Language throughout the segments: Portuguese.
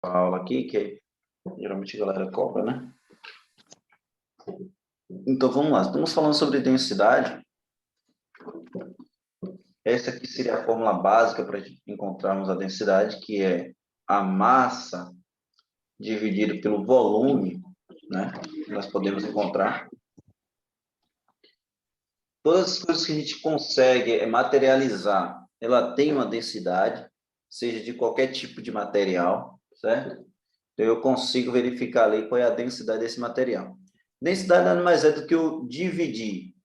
a aula aqui, que geralmente a galera cobra, né? Então, vamos lá. Estamos falando sobre densidade. Essa aqui seria a fórmula básica para encontrarmos a densidade, que é a massa dividido pelo volume, né? Nós podemos encontrar. Todas as coisas que a gente consegue materializar, ela tem uma densidade, seja de qualquer tipo de material, certo? Então, eu consigo verificar ali qual é a densidade desse material. Densidade nada mais é do que eu dividir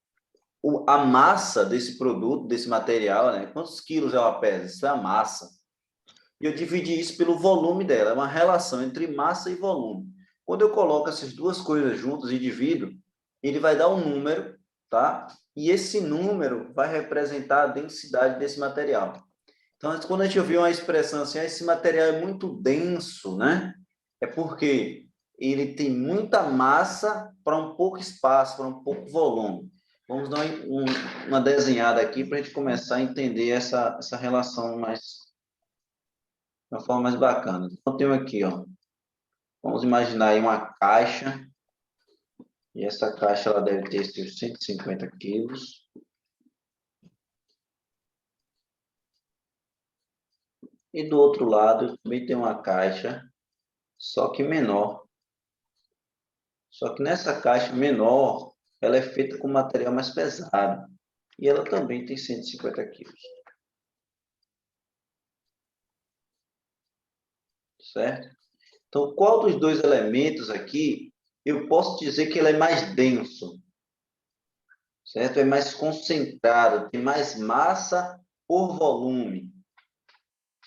a massa desse produto, desse material, né? Quantos quilos ela pesa? Isso é a massa. E eu dividi isso pelo volume dela. É uma relação entre massa e volume. Quando eu coloco essas duas coisas juntas e divido, ele vai dar um número, tá? E esse número vai representar a densidade desse material. Então, quando a gente ouviu uma expressão assim, esse material é muito denso, né? É porque ele tem muita massa para um pouco espaço, para um pouco volume. Vamos dar uma desenhada aqui para a gente começar a entender essa relação mais, de uma forma mais bacana. Então, eu tenho aqui, ó, vamos imaginar aí uma caixa, e essa caixa ela deve ter seus 150 quilos. E do outro lado também tem uma caixa, só que menor. Só que nessa caixa menor, ela é feita com material mais pesado. E ela também tem 150 quilos. Certo? Então, qual dos dois elementos aqui, eu posso dizer que ele é mais denso? Certo? É mais concentrado, tem mais massa por volume.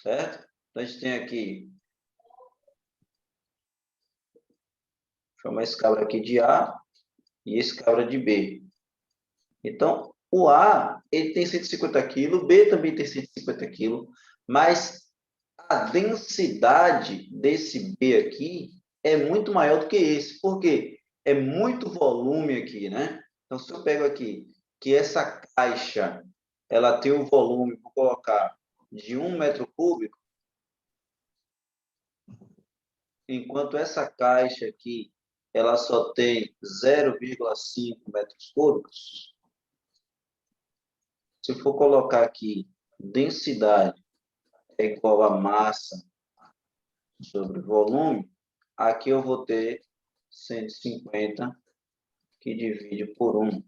Certo? Então, a gente tem aqui, chama esse cabra aqui de A e esse cabra de B. Então, o A, ele tem 150 quilos, o B também tem 150 quilos, mas a densidade desse B aqui é muito maior do que esse, porque é muito volume aqui, né? Então, se eu pego aqui que essa caixa, ela tem o volume, vou colocar, de 1 metro cúbico, enquanto essa caixa aqui, ela só tem 0,5 metros cúbicos, se eu for colocar aqui densidade é igual a massa sobre volume, aqui eu vou ter 150 que divide por 1.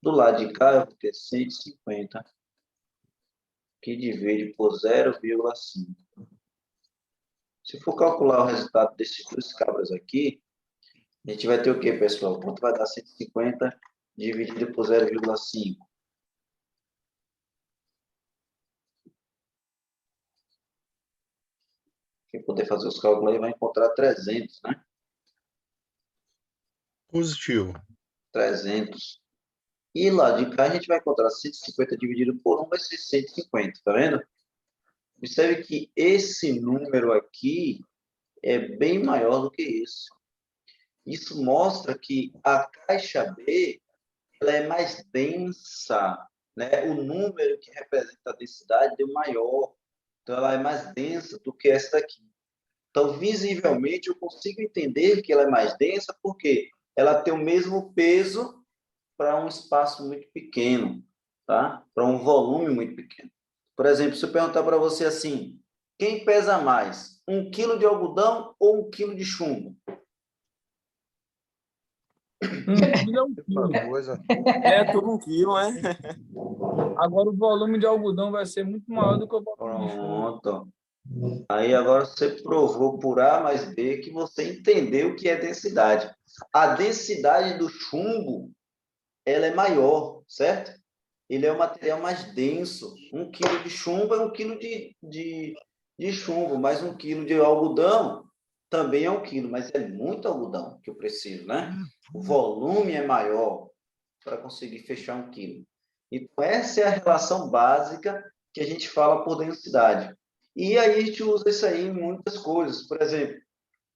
Do lado de cá, eu vou ter 150 que divide por 0,5. Se for calcular o resultado desses dois cabras aqui, a gente vai ter o quê, pessoal? Quanto vai dar 150 dividido por 0,5? Quem puder fazer os cálculos aí vai encontrar 300, né? Positivo. 300. E lá de cá a gente vai encontrar 150 dividido por 1 vai ser 150, tá vendo? Observe que esse número aqui é bem maior do que esse. Isso mostra que a caixa B ela é mais densa, né? O número que representa a densidade é maior, então ela é mais densa do que esta aqui. Então, visivelmente, eu consigo entender que ela é mais densa porque ela tem o mesmo peso para um espaço muito pequeno, tá? Para um volume muito pequeno. Por exemplo, se eu perguntar para você assim, quem pesa mais, 1 quilo de algodão ou 1 quilo de chumbo? 1 quilo é 1 quilo. Coisa. É tudo 1 quilo, né? Agora o volume de algodão vai ser muito maior do que o volume de chumbo. Pronto. Aí agora você provou por A mais B que você entendeu o que é densidade. A densidade do chumbo, ela é maior, certo? Ele é o material mais denso. 1 quilo de chumbo é 1 quilo de chumbo, mas 1 quilo de algodão também é 1 quilo, mas é muito algodão que eu preciso, né? O volume é maior para conseguir fechar 1 quilo. Então, essa é a relação básica que a gente fala por densidade. E aí a gente usa isso aí em muitas coisas. Por exemplo,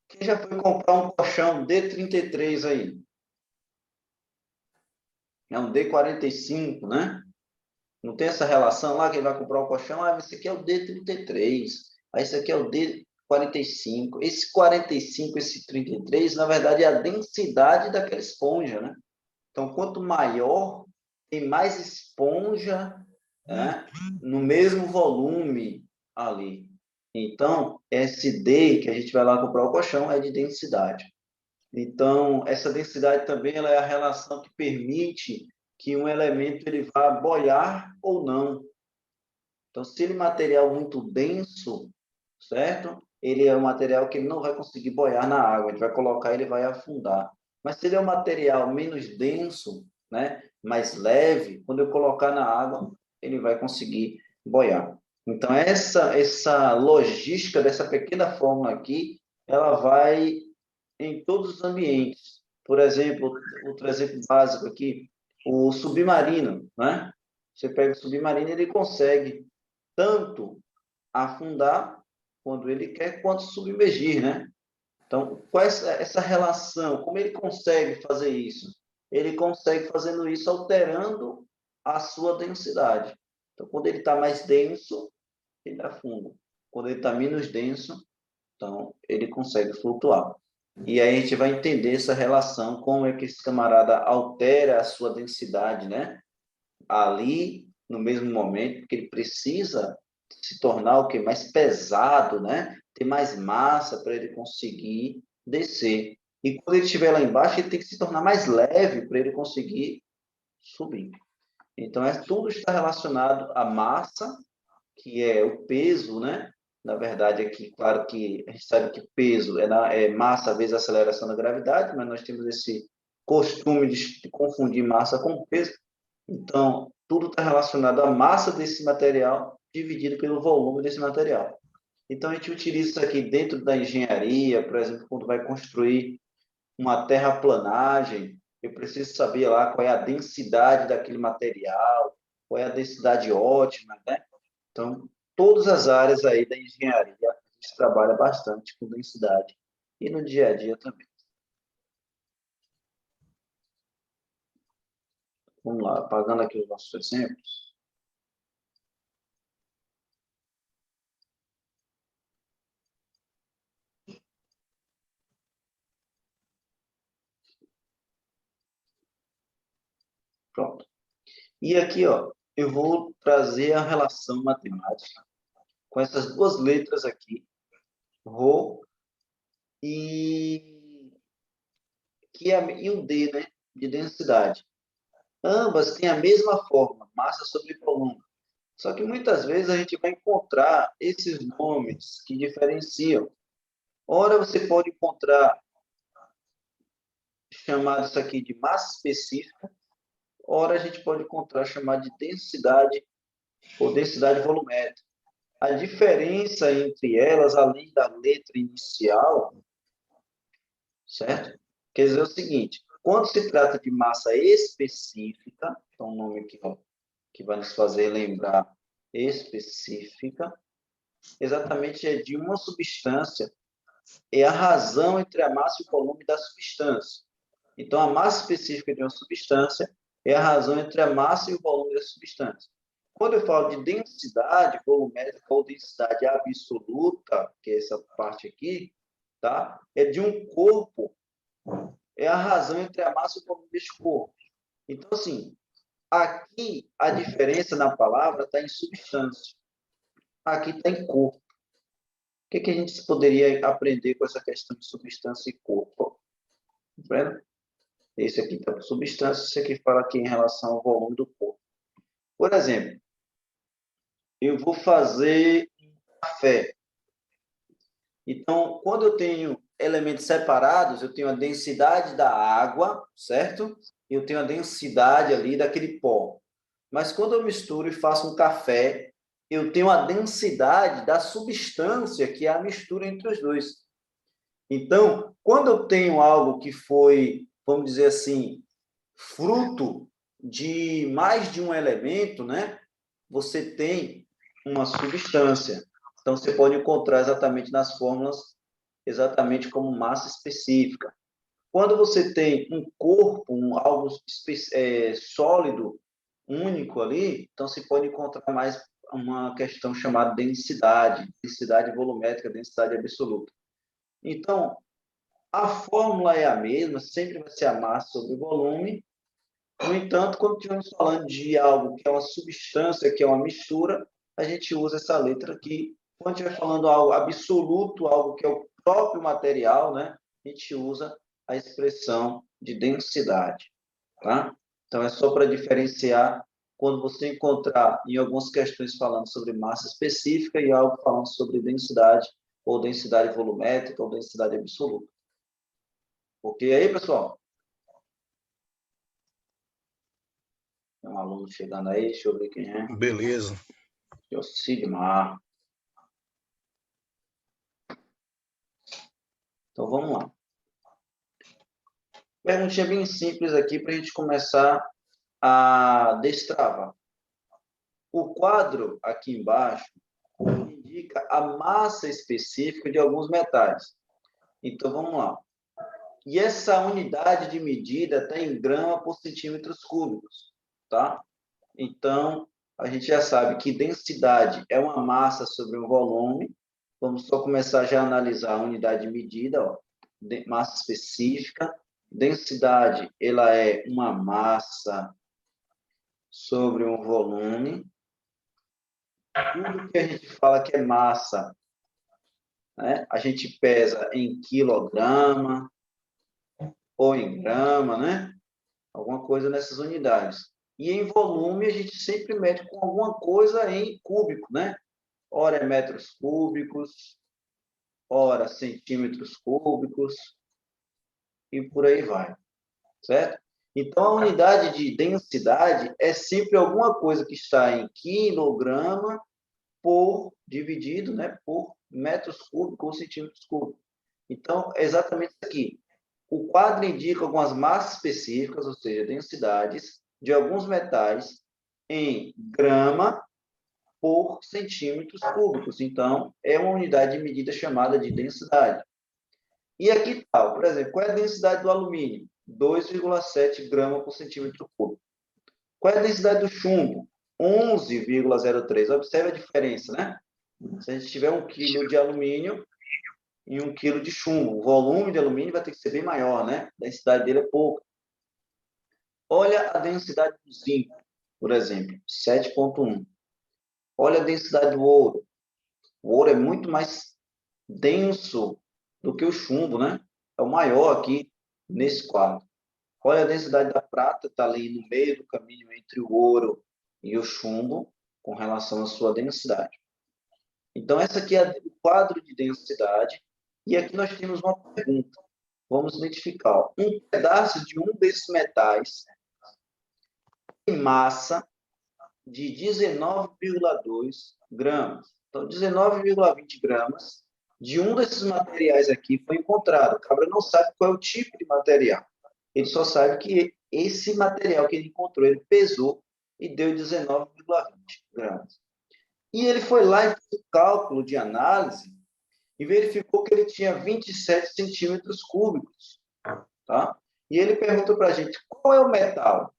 quem já foi comprar um colchão D33 aí? É um D45, né? Não tem essa relação lá, quem vai comprar o colchão, esse aqui é o D33, aí esse aqui é o D... 45. Esse 45, esse 33, na verdade, é a densidade daquela esponja, né? Então, quanto maior, tem mais esponja, né, no mesmo volume ali. Então, esse D, que a gente vai lá comprar o colchão, é de densidade. Então, essa densidade também ela é a relação que permite que um elemento ele vá boiar ou não. Então, se ele é material muito denso, certo? Ele é um material que ele não vai conseguir boiar na água, a gente vai colocar ele vai afundar. Mas se ele é um material menos denso, né, mais leve, quando eu colocar na água, ele vai conseguir boiar. Então, essa logística dessa pequena fórmula aqui, ela vai em todos os ambientes. Por exemplo, outro exemplo básico aqui, o submarino, né? Você pega o submarino, ele consegue tanto afundar quando ele quer, quanto submergir, né? Então, qual é essa relação? Como ele consegue fazer isso? Ele consegue fazendo isso alterando a sua densidade. Então, quando ele está mais denso, ele afunda. Quando ele está menos denso, então ele consegue flutuar. E aí a gente vai entender essa relação, como é que esse camarada altera a sua densidade, né? Ali, no mesmo momento, porque ele precisa se tornar o quê? Mais pesado, né? Ter mais massa para ele conseguir descer. E quando ele estiver lá embaixo, ele tem que se tornar mais leve para ele conseguir subir. Então, tudo está relacionado à massa, que é o peso, né? Na verdade, aqui, claro que a gente sabe que peso é massa vezes aceleração da gravidade, mas nós temos esse costume de confundir massa com peso. Então, tudo está relacionado à massa desse material dividido pelo volume desse material. Então, a gente utiliza isso aqui dentro da engenharia, por exemplo, quando vai construir uma terraplanagem, eu preciso saber lá qual é a densidade daquele material, qual é a densidade ótima, né? Então, todas as áreas aí da engenharia, a gente trabalha bastante com densidade. E no dia a dia também. Vamos lá, apagando aqui os nossos exemplos. Pronto. E aqui, ó, eu vou trazer a relação matemática com essas duas letras aqui, Rho e, e o D, né, de densidade. Ambas têm a mesma forma, massa sobre volume. Só que muitas vezes a gente vai encontrar esses nomes que diferenciam. Ora, você pode encontrar chamado isso aqui de massa específica, ora a gente pode encontrar chamado de densidade ou densidade volumétrica. A diferença entre elas, além da letra inicial, certo? Quer dizer o seguinte, quando se trata de massa específica, então o nome aqui, ó, que vai nos fazer lembrar específica, exatamente é de uma substância, é a razão entre a massa e o volume da substância. Então, a massa específica de uma substância é a razão entre a massa e o volume da substância. Quando eu falo de densidade volumétrica ou densidade absoluta, que é essa parte aqui, tá? É de um corpo, é a razão entre a massa e o volume desse corpo. Então, assim, aqui a diferença na palavra está em substância. Aqui está em corpo. O que a gente poderia aprender com essa questão de substância e corpo? Tá vendo? Esse aqui está para substância, esse aqui fala aqui em relação ao volume do corpo. Por exemplo, eu vou fazer café. Então, quando eu tenho elementos separados, eu tenho a densidade da água, certo? Eu tenho a densidade ali daquele pó. Mas quando eu misturo e faço um café, eu tenho a densidade da substância, que é a mistura entre os dois. Então, quando eu tenho algo que foi, vamos dizer assim, fruto de mais de um elemento, né? Você tem uma substância. Então, você pode encontrar exatamente nas fórmulas, exatamente como massa específica. Quando você tem um corpo, algo sólido, único ali, então você pode encontrar mais uma questão chamada densidade volumétrica, densidade absoluta. Então, a fórmula é a mesma, sempre vai ser a massa sobre o volume. No entanto, quando estivermos falando de algo que é uma substância, que é uma mistura, a gente usa essa letra aqui. Quando estiver falando algo absoluto, algo que é o próprio material, né, a gente usa a expressão de densidade. Tá? Então, é só para diferenciar quando você encontrar em algumas questões falando sobre massa específica e algo falando sobre densidade, ou densidade volumétrica, ou densidade absoluta. Ok aí, pessoal? Tem um aluno chegando aí, deixa eu ver quem é. Beleza. É o Sigmar. Então, vamos lá. Perguntinha bem simples aqui para a gente começar a destravar. O quadro aqui embaixo indica a massa específica de alguns metais. Então, vamos lá. E essa unidade de medida está em grama por centímetros cúbicos, tá? Então, a gente já sabe que densidade é uma massa sobre um volume. Vamos só começar já a analisar a unidade de medida, ó. Massa específica. Densidade, ela é uma massa sobre um volume. Tudo que a gente fala que é massa, né? A gente pesa em quilograma ou em grama, né? Alguma coisa nessas unidades. E em volume, a gente sempre mede com alguma coisa em cúbico, né? Ora é metros cúbicos, ora centímetros cúbicos, e por aí vai, certo? Então, a unidade de densidade é sempre alguma coisa que está em quilograma por dividido, né, por metros cúbicos ou centímetros cúbicos. Então, é exatamente isso aqui. O quadro indica algumas massas específicas, ou seja, densidades de alguns metais em grama por centímetros cúbicos. Então, é uma unidade de medida chamada de densidade. E aqui está, por exemplo, qual é a densidade do alumínio? 2,7 gramas por centímetro cúbico. Qual é a densidade do chumbo? 11,03. Observe a diferença, né? Se a gente tiver 1 quilo de alumínio e 1 quilo de chumbo, o volume de alumínio vai ter que ser bem maior, né? A densidade dele é pouca. Olha a densidade do zinco, por exemplo, 7,1. Olha a densidade do ouro. O ouro é muito mais denso do que o chumbo, né? É o maior aqui nesse quadro. Olha a densidade da prata, está ali no meio do caminho entre o ouro e o chumbo, com relação à sua densidade. Então, essa aqui é o quadro de densidade. E aqui nós temos uma pergunta. Vamos identificar. Ó, um pedaço de um desses metais tem massa de 19,2 gramas. Então, 19,20 gramas de um desses materiais aqui foi encontrado. O cabra não sabe qual é o tipo de material. Ele só sabe que esse material que ele encontrou, ele pesou e deu 19,20 gramas. E ele foi lá e fez o cálculo de análise e verificou que ele tinha 27 centímetros cúbicos. Tá? E ele pergunta para a gente, qual é o metal?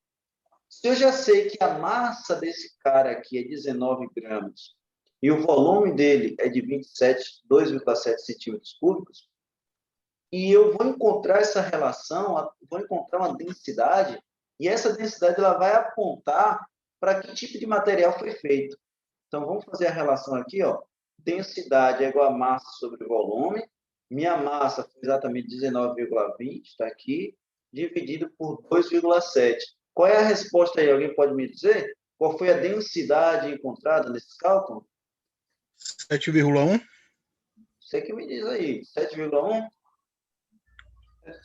Se eu já sei que a massa desse cara aqui é 19 gramas e o volume dele é de 2,7 centímetros cúbicos, e eu vou encontrar essa relação, vou encontrar uma densidade, e essa densidade ela vai apontar para que tipo de material foi feito. Então, vamos fazer a relação aqui, ó. Densidade é igual a massa sobre volume. Minha massa foi exatamente 19,20, está aqui, dividido por 2,7. Qual é a resposta aí? Alguém pode me dizer? Qual foi a densidade encontrada nesse cálculo? 7,1. Você que me diz aí. 7,1?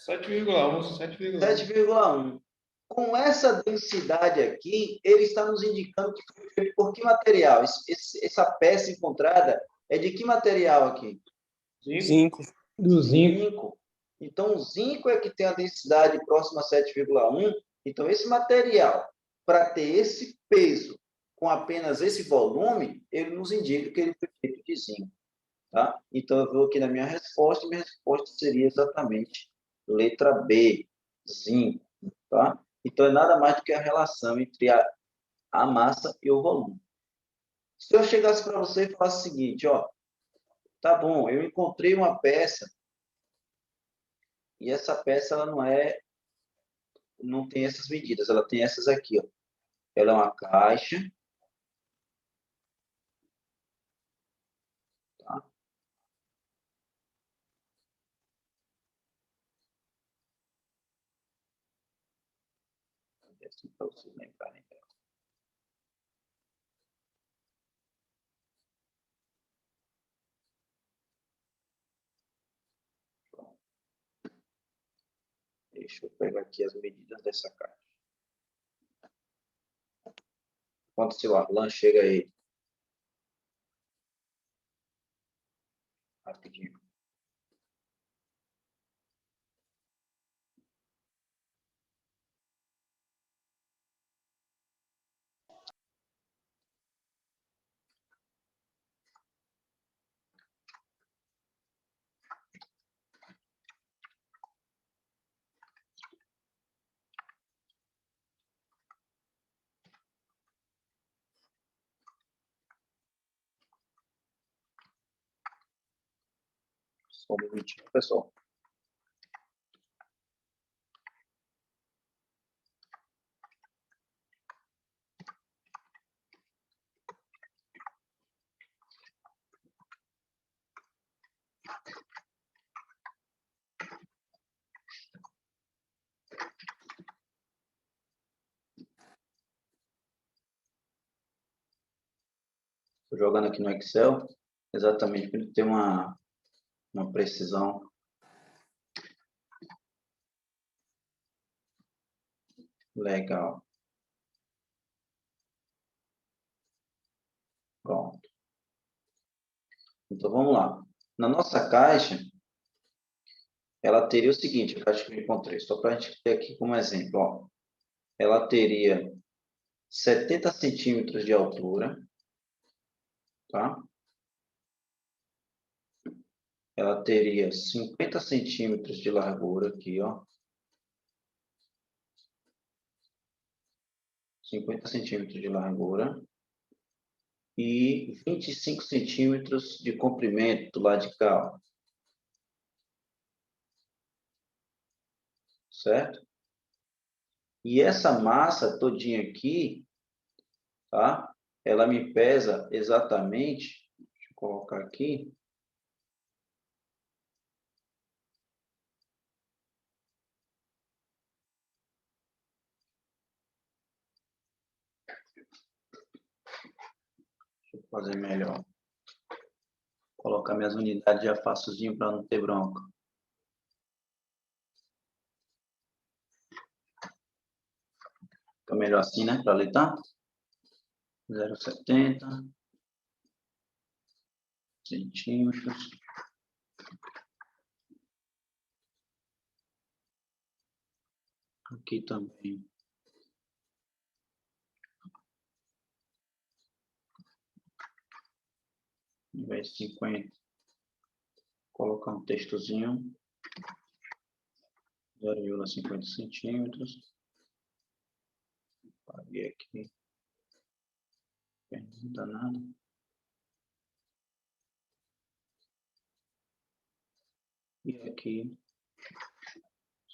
7,1, 7,1. 7,1. Com essa densidade aqui, ele está nos indicando que foi feito por que material? Essa peça encontrada é de que material aqui? Zinco. Do zinco. Zinco. Então, o zinco é que tem a densidade próxima a 7,1. Então, esse material, para ter esse peso com apenas esse volume, ele nos indica que ele foi feito de zinco. Tá? Então, eu vou aqui na minha resposta seria exatamente letra B, zinco. Tá? Então, é nada mais do que a relação entre a massa e o volume. Se eu chegasse para você e falasse o seguinte, ó, tá bom, eu encontrei uma peça e essa peça ela não tem essas medidas, ela tem essas aqui, ó. Ela é uma caixa, tá? Assim para vocês lembrarem. Deixa eu pegar aqui as medidas dessa caixa. Quando o seu Arlan chega aí. Rapidinho. Só um minutinho, pessoal. Estou jogando aqui no Excel, exatamente para ele ter uma precisão. Legal. Pronto. Então, vamos lá. Na nossa caixa, ela teria o seguinte, a caixa que eu encontrei, só para a gente ter aqui como exemplo. Ó. Ela teria 70 centímetros de altura, tá? Ela teria 50 centímetros de largura aqui, ó. 50 centímetros de largura e 25 centímetros de comprimento do lado de cá, ó. Certo? E essa massa todinha aqui, tá? Ela me pesa exatamente, deixa eu colocar aqui, deixa eu fazer melhor. Vou colocar minhas unidades já facilzinho para não ter bronca. Fica melhor assim, né? Para ler, tá? 0,70 centímetros. Aqui também. Ao invés de 50, colocar um textozinho. 0,50 centímetros. Paguei aqui. Não dá nada. E aqui,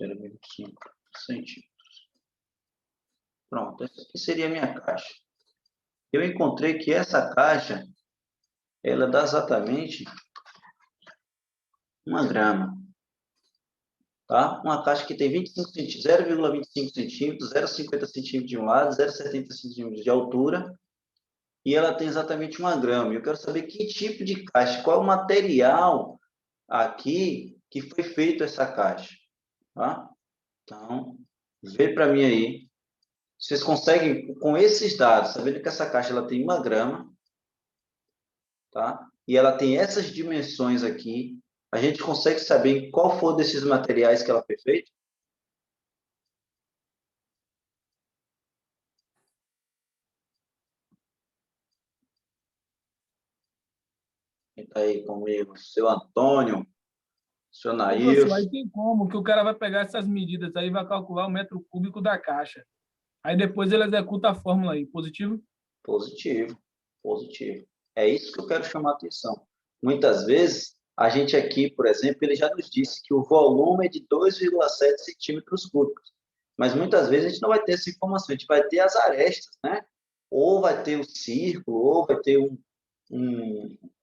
0,5 centímetros. Pronto, essa aqui seria a minha caixa. Eu encontrei que essa caixa, ela dá exatamente 1 grama. Tá? Uma caixa que tem 0,25 centímetros, 0,50 centímetros de um lado, 0,70 centímetros de altura, e ela tem exatamente 1 grama. Eu quero saber que tipo de caixa, qual é o material aqui que foi feito essa caixa. Tá? Então, vê para mim aí. Vocês conseguem, com esses dados, sabendo que essa caixa ela tem 1 grama, tá? E ela tem essas dimensões aqui, a gente consegue saber qual for desses materiais que ela foi feita? Quem está aí comigo? Seu Antônio, seu Ô, professor, aí Nails. tem como que o cara vai pegar essas medidas aí e vai calcular o metro cúbico da caixa. Aí depois ele executa a fórmula aí, positivo? Positivo. Positivo. É isso que eu quero chamar a atenção. Muitas vezes, a gente aqui, por exemplo, ele já nos disse que o volume é de 2,7 centímetros cúbicos. Mas muitas vezes a gente não vai ter essa informação, a gente vai ter as arestas, né? Ou vai ter o círculo, ou vai ter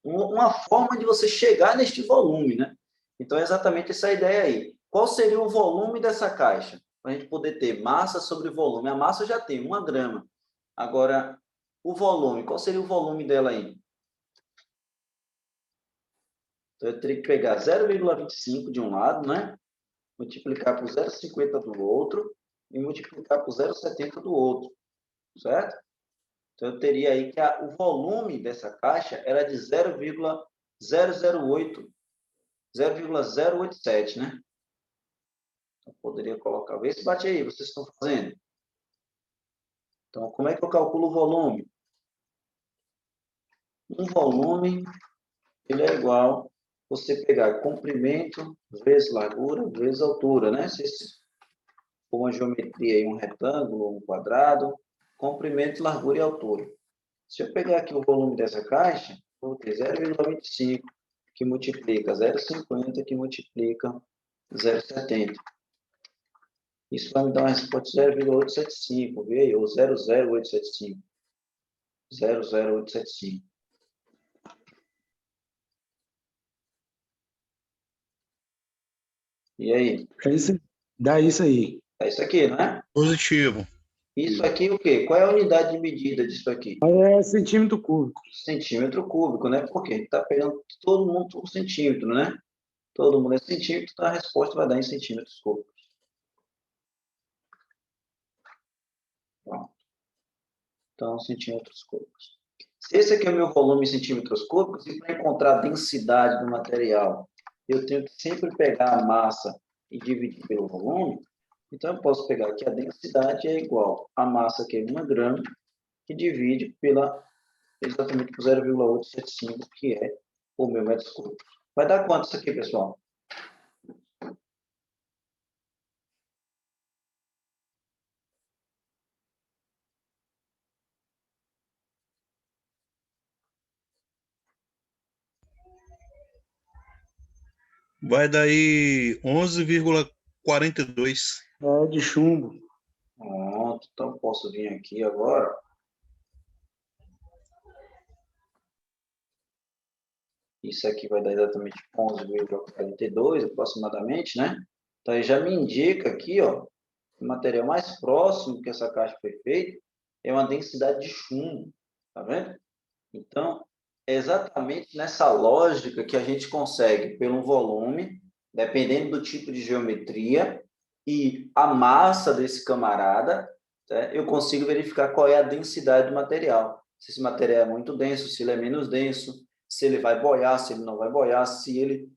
uma forma de você chegar neste volume, né? Então, é exatamente essa ideia aí. Qual seria o volume dessa caixa? Para a gente poder ter massa sobre volume. A massa já tem 1 grama. Agora, o volume, qual seria o volume dela aí? Então, eu teria que pegar 0,25 de um lado, né? Multiplicar por 0,50 do outro e multiplicar por 0,70 do outro, certo? Então, eu teria aí que o volume dessa caixa era de 0,087, né? Eu poderia colocar, vê se bate aí, vocês estão fazendo. Então, como é que eu calculo o volume? Um volume, ele é igual você pegar comprimento vezes largura vezes altura, né? Se for uma geometria aí, um retângulo, um quadrado, comprimento, largura e altura. Se eu pegar aqui o volume dessa caixa, vou ter 0,25, que multiplica 0,50, que multiplica 0,70. Isso vai me dar uma resposta de 0,875, vê aí, ou 0,0875. 0,0875. E aí? Dá isso aí. É isso aqui, não é? Positivo. Isso aqui o quê? Qual é a unidade de medida disso aqui? É centímetro cúbico. Centímetro cúbico, né? Porque a gente está pegando todo mundo por centímetro, né? Todo mundo é centímetro, então a resposta vai dar em centímetros cúbicos. Pronto. Então, centímetros cúbicos. Se esse aqui é o meu volume em centímetros cúbicos, e para encontrar a densidade do material, eu tenho que sempre pegar a massa e dividir pelo volume. Então, eu posso pegar aqui a densidade é igual a massa, que é 1 grama, que divide exatamente por 0,875, que é o meu metro cúbico. Vai dar quanto isso aqui, pessoal? Vai daí 11,42. É de chumbo. Pronto, então posso vir aqui agora. Isso aqui vai dar exatamente 11,42 aproximadamente, né? Então, aí já me indica aqui, ó, o material mais próximo que essa caixa foi feita é uma densidade de chumbo, tá vendo? Então, é exatamente nessa lógica que a gente consegue, pelo volume, dependendo do tipo de geometria e a massa desse camarada, né, eu consigo verificar qual é a densidade do material. Se esse material é muito denso, se ele é menos denso, se ele vai boiar, se ele não vai boiar, se ele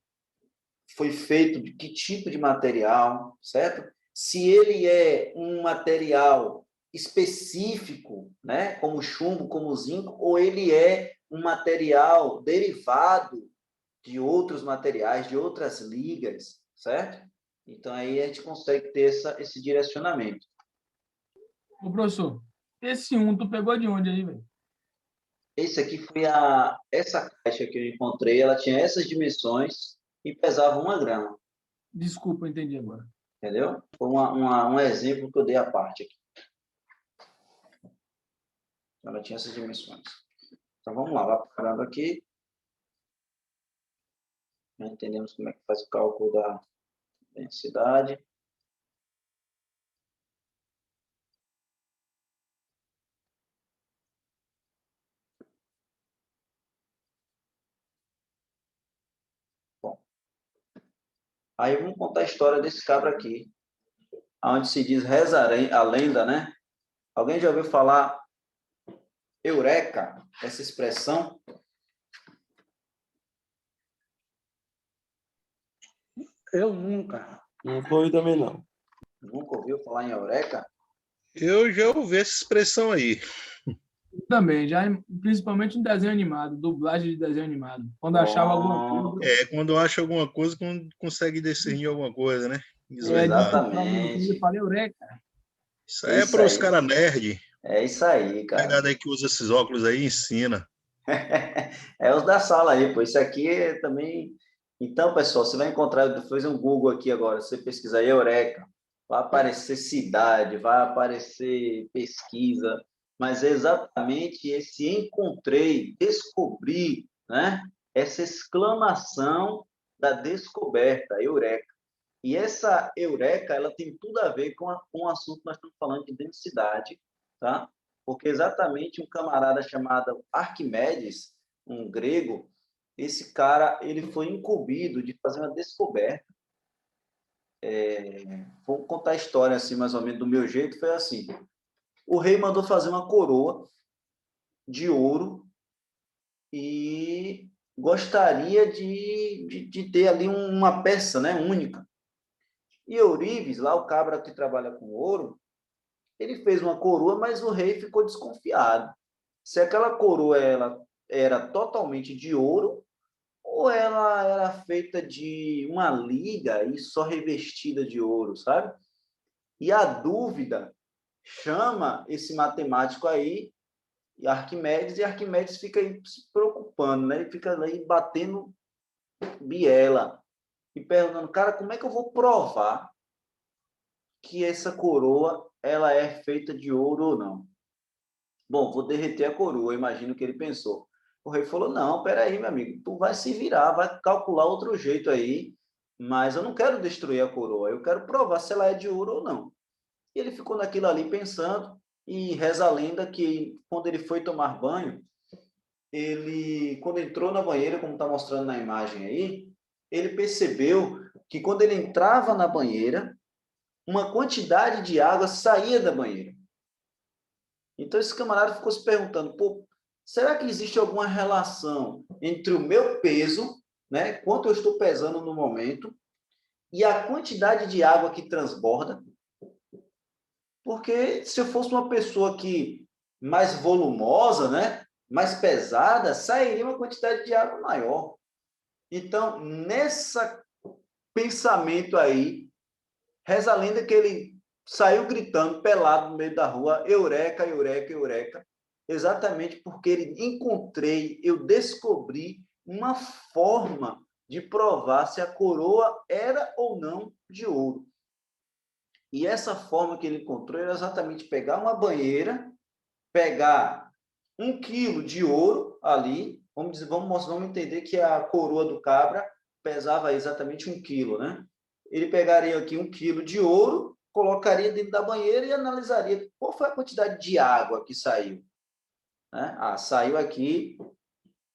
foi feito de que tipo de material, certo? Se ele é um material específico, né, como chumbo, como zinco, ou ele é um material derivado de outros materiais, de outras ligas, certo? Então, aí a gente consegue ter esse direcionamento. Ô, professor, esse tu pegou de onde aí, velho? Esse aqui foi essa caixa que eu encontrei, ela tinha essas dimensões e pesava 1 grama. Desculpa, eu entendi agora. Entendeu? Foi um exemplo que eu dei à parte aqui. Ela tinha essas dimensões. Então, vamos lá, vai parando aqui. Já entendemos como é que faz o cálculo da densidade. Bom, aí vamos contar a história desse cabra aqui, onde se diz reza a lenda, né? Alguém já ouviu falar eureka, essa expressão? Eu nunca. Não foi também, não. Nunca ouviu falar em eureka? Eu já ouvi essa expressão aí. Também, já principalmente em desenho animado, dublagem de desenho animado. Quando achava alguma coisa, É, quando acha alguma coisa, quando consegue discernir alguma coisa, né? Desvendar. Exatamente. eu falei, eureka. Isso aí é para os caras nerd. É isso aí, cara. Pegada aí que usa esses óculos aí ensina. É os da sala aí, pô. Isso aqui é também... Então, pessoal, você vai encontrar, eu fiz um Google aqui agora, você pesquisar Eureka, vai aparecer cidade, vai aparecer pesquisa, mas é exatamente esse encontrei, descobri, né? Essa exclamação da descoberta, Eureka. E essa Eureka, ela tem tudo a ver com o assunto que nós estamos falando de densidade, tá? Porque exatamente um camarada chamado Arquimedes, um grego, esse cara, ele foi incumbido de fazer uma descoberta. Vou contar a história assim, mais ou menos do meu jeito, foi assim. O rei mandou fazer uma coroa de ouro e gostaria de ter ali uma peça, né, única. E Eurives, lá o cabra que trabalha com ouro, ele fez uma coroa, mas o rei ficou desconfiado. Se aquela coroa ela era totalmente de ouro ou ela era feita de uma liga e só revestida de ouro, sabe? E a dúvida chama esse matemático aí, e Arquimedes fica aí se preocupando, né? Ele fica aí batendo biela e perguntando, cara, como é que eu vou provar que essa coroa ela é feita de ouro ou não? Bom, vou derreter a coroa, imagino que ele pensou. O rei falou, não, peraí, meu amigo, tu vai se virar, vai calcular outro jeito aí, mas eu não quero destruir a coroa, eu quero provar se ela é de ouro ou não. E ele ficou naquilo ali pensando, e reza a lenda que quando ele foi tomar banho, ele, quando entrou na banheira, como está mostrando na imagem aí, ele percebeu que quando ele entrava na banheira, uma quantidade de água saía da banheira. Então, esse camarada ficou se perguntando, pô, será que existe alguma relação entre o meu peso, né, quanto eu estou pesando no momento, e a quantidade de água que transborda? Porque se eu fosse uma pessoa que mais volumosa, né, mais pesada, sairia uma quantidade de água maior. Então, nesse pensamento aí, reza a lenda que ele saiu gritando, pelado no meio da rua, eureka, eureka, eureka, exatamente porque eu descobri uma forma de provar se a coroa era ou não de ouro. E essa forma que ele encontrou era exatamente pegar uma banheira, pegar 1 quilo de ouro ali, vamos entender que a coroa do cabra pesava exatamente 1 quilo, né? Ele pegaria aqui 1 quilo de ouro, colocaria dentro da banheira e analisaria qual foi a quantidade de água que saiu. Né? Ah, saiu aqui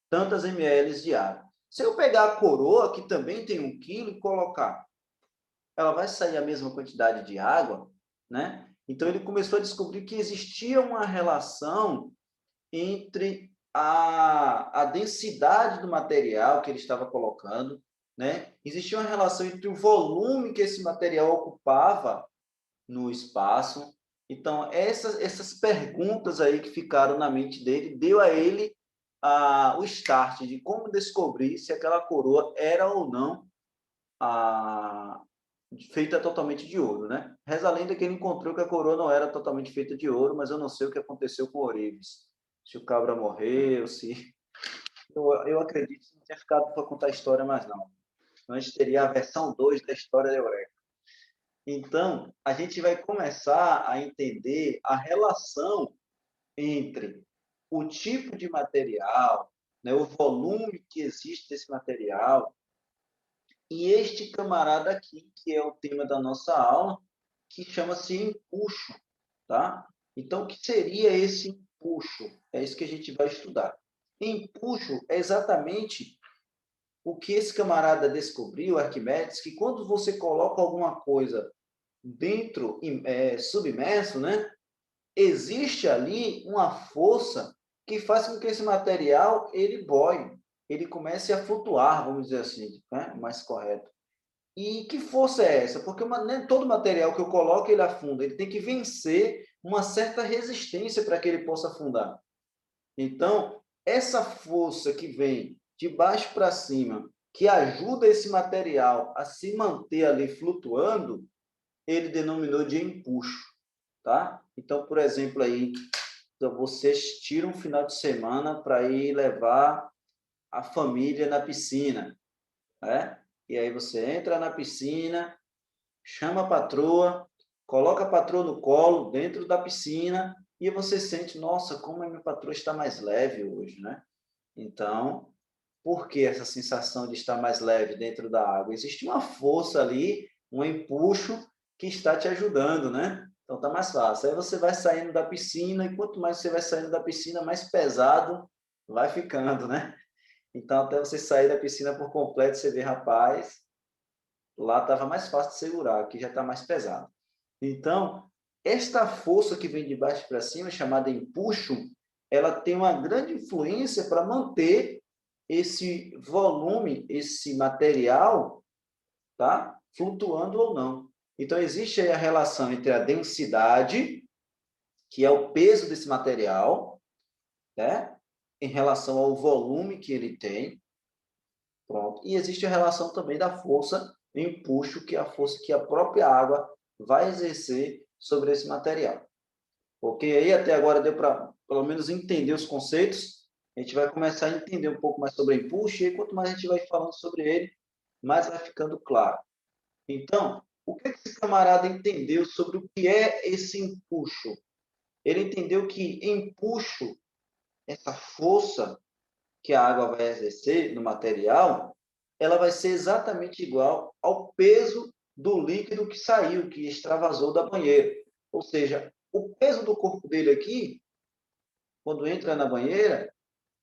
tantas ml de água. Se eu pegar a coroa, que também tem 1 quilo, e colocar, ela vai sair a mesma quantidade de água, né? Então, ele começou a descobrir que existia uma relação entre a densidade do material que ele estava colocando, né? Existia uma relação entre o volume que esse material ocupava no espaço. Então, essas perguntas aí que ficaram na mente dele, deu a ele o start de como descobrir se aquela coroa era ou não feita totalmente de ouro, né? Reza a lenda que ele encontrou que a coroa não era totalmente feita de ouro, mas eu não sei o que aconteceu com o Orives. Se o cabra morreu, se... Eu acredito que não tinha ficado para contar a história mais não. Então, a gente teria a versão 2 da história da Eureka. Então, a gente vai começar a entender a relação entre o tipo de material, né, o volume que existe desse material, e este camarada aqui, que é o tema da nossa aula, que chama-se empuxo, tá? Então, o que seria esse empuxo? É isso que a gente vai estudar. Empuxo é exatamente o que esse camarada descobriu, Arquimedes, que quando você coloca alguma coisa dentro, submerso, né? Existe ali uma força que faz com que esse material ele boie, ele comece a flutuar, vamos dizer assim, né? Mais correto. E que força é essa? Porque nem todo material que eu coloco ele afunda, ele tem que vencer uma certa resistência para que ele possa afundar. Então, essa força que vem de baixo para cima, que ajuda esse material a se manter ali flutuando, ele denominou de empuxo, tá? Então, por exemplo, aí, Então, vocês tiram um final de semana para ir levar a família na piscina, né? E aí você entra na piscina, chama a patroa, coloca a patroa no colo, dentro da piscina, e você sente, nossa, como a minha patroa está mais leve hoje, né? Então, por que essa sensação de estar mais leve dentro da água? Existe uma força ali, um empuxo que está te ajudando, né? Então tá mais fácil. Aí você vai saindo da piscina e quanto mais você vai saindo da piscina, mais pesado vai ficando, né? Então até você sair da piscina por completo, você vê, rapaz, lá estava mais fácil de segurar, aqui já está mais pesado. Então, esta força que vem de baixo para cima, chamada empuxo, ela tem uma grande influência para manter esse volume, esse material, tá? Flutuando ou não. Então, existe aí a relação entre a densidade, que é o peso desse material, né? Em relação ao volume que ele tem. Pronto. E existe a relação também da força empuxo, que é a força que a própria água vai exercer sobre esse material. Ok? Aí até agora deu para, pelo menos, entender os conceitos. A gente vai começar a entender um pouco mais sobre empuxo, e aí, quanto mais a gente vai falando sobre ele, mais vai ficando claro. Então, o que esse camarada entendeu sobre o que é esse empuxo? Ele entendeu que empuxo, essa força que a água vai exercer no material, ela vai ser exatamente igual ao peso do líquido que saiu, que extravasou da banheira. Ou seja, o peso do corpo dele aqui, quando entra na banheira,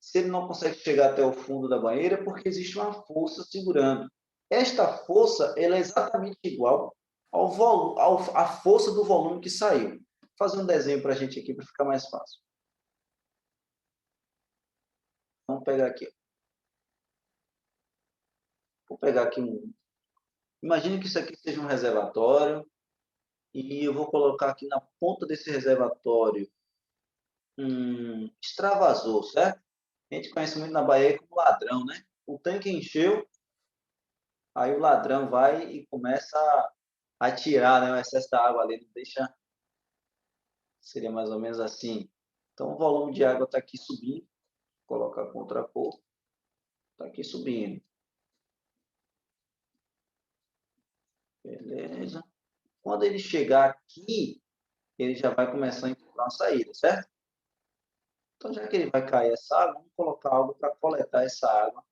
se ele não consegue chegar até o fundo da banheira, porque existe uma força segurando. Esta força, ela é exatamente igual à força do volume que saiu. Vou fazer um desenho para a gente aqui, para ficar mais fácil. Vamos pegar aqui. Vou pegar aqui um... Imagine que isso aqui seja um reservatório, e eu vou colocar aqui na ponta desse reservatório um extravasor, certo? A gente conhece muito na Bahia como ladrão, né? O tanque encheu, aí o ladrão vai e começa a tirar, né, o excesso da água ali, não deixa... Seria mais ou menos assim. Então, o volume de água está aqui subindo, vou colocar contra a cor, está aqui subindo. Beleza. Quando ele chegar aqui, ele já vai começar a encontrar uma saída, certo? Então, já que ele vai cair essa água, vamos colocar algo para coletar essa água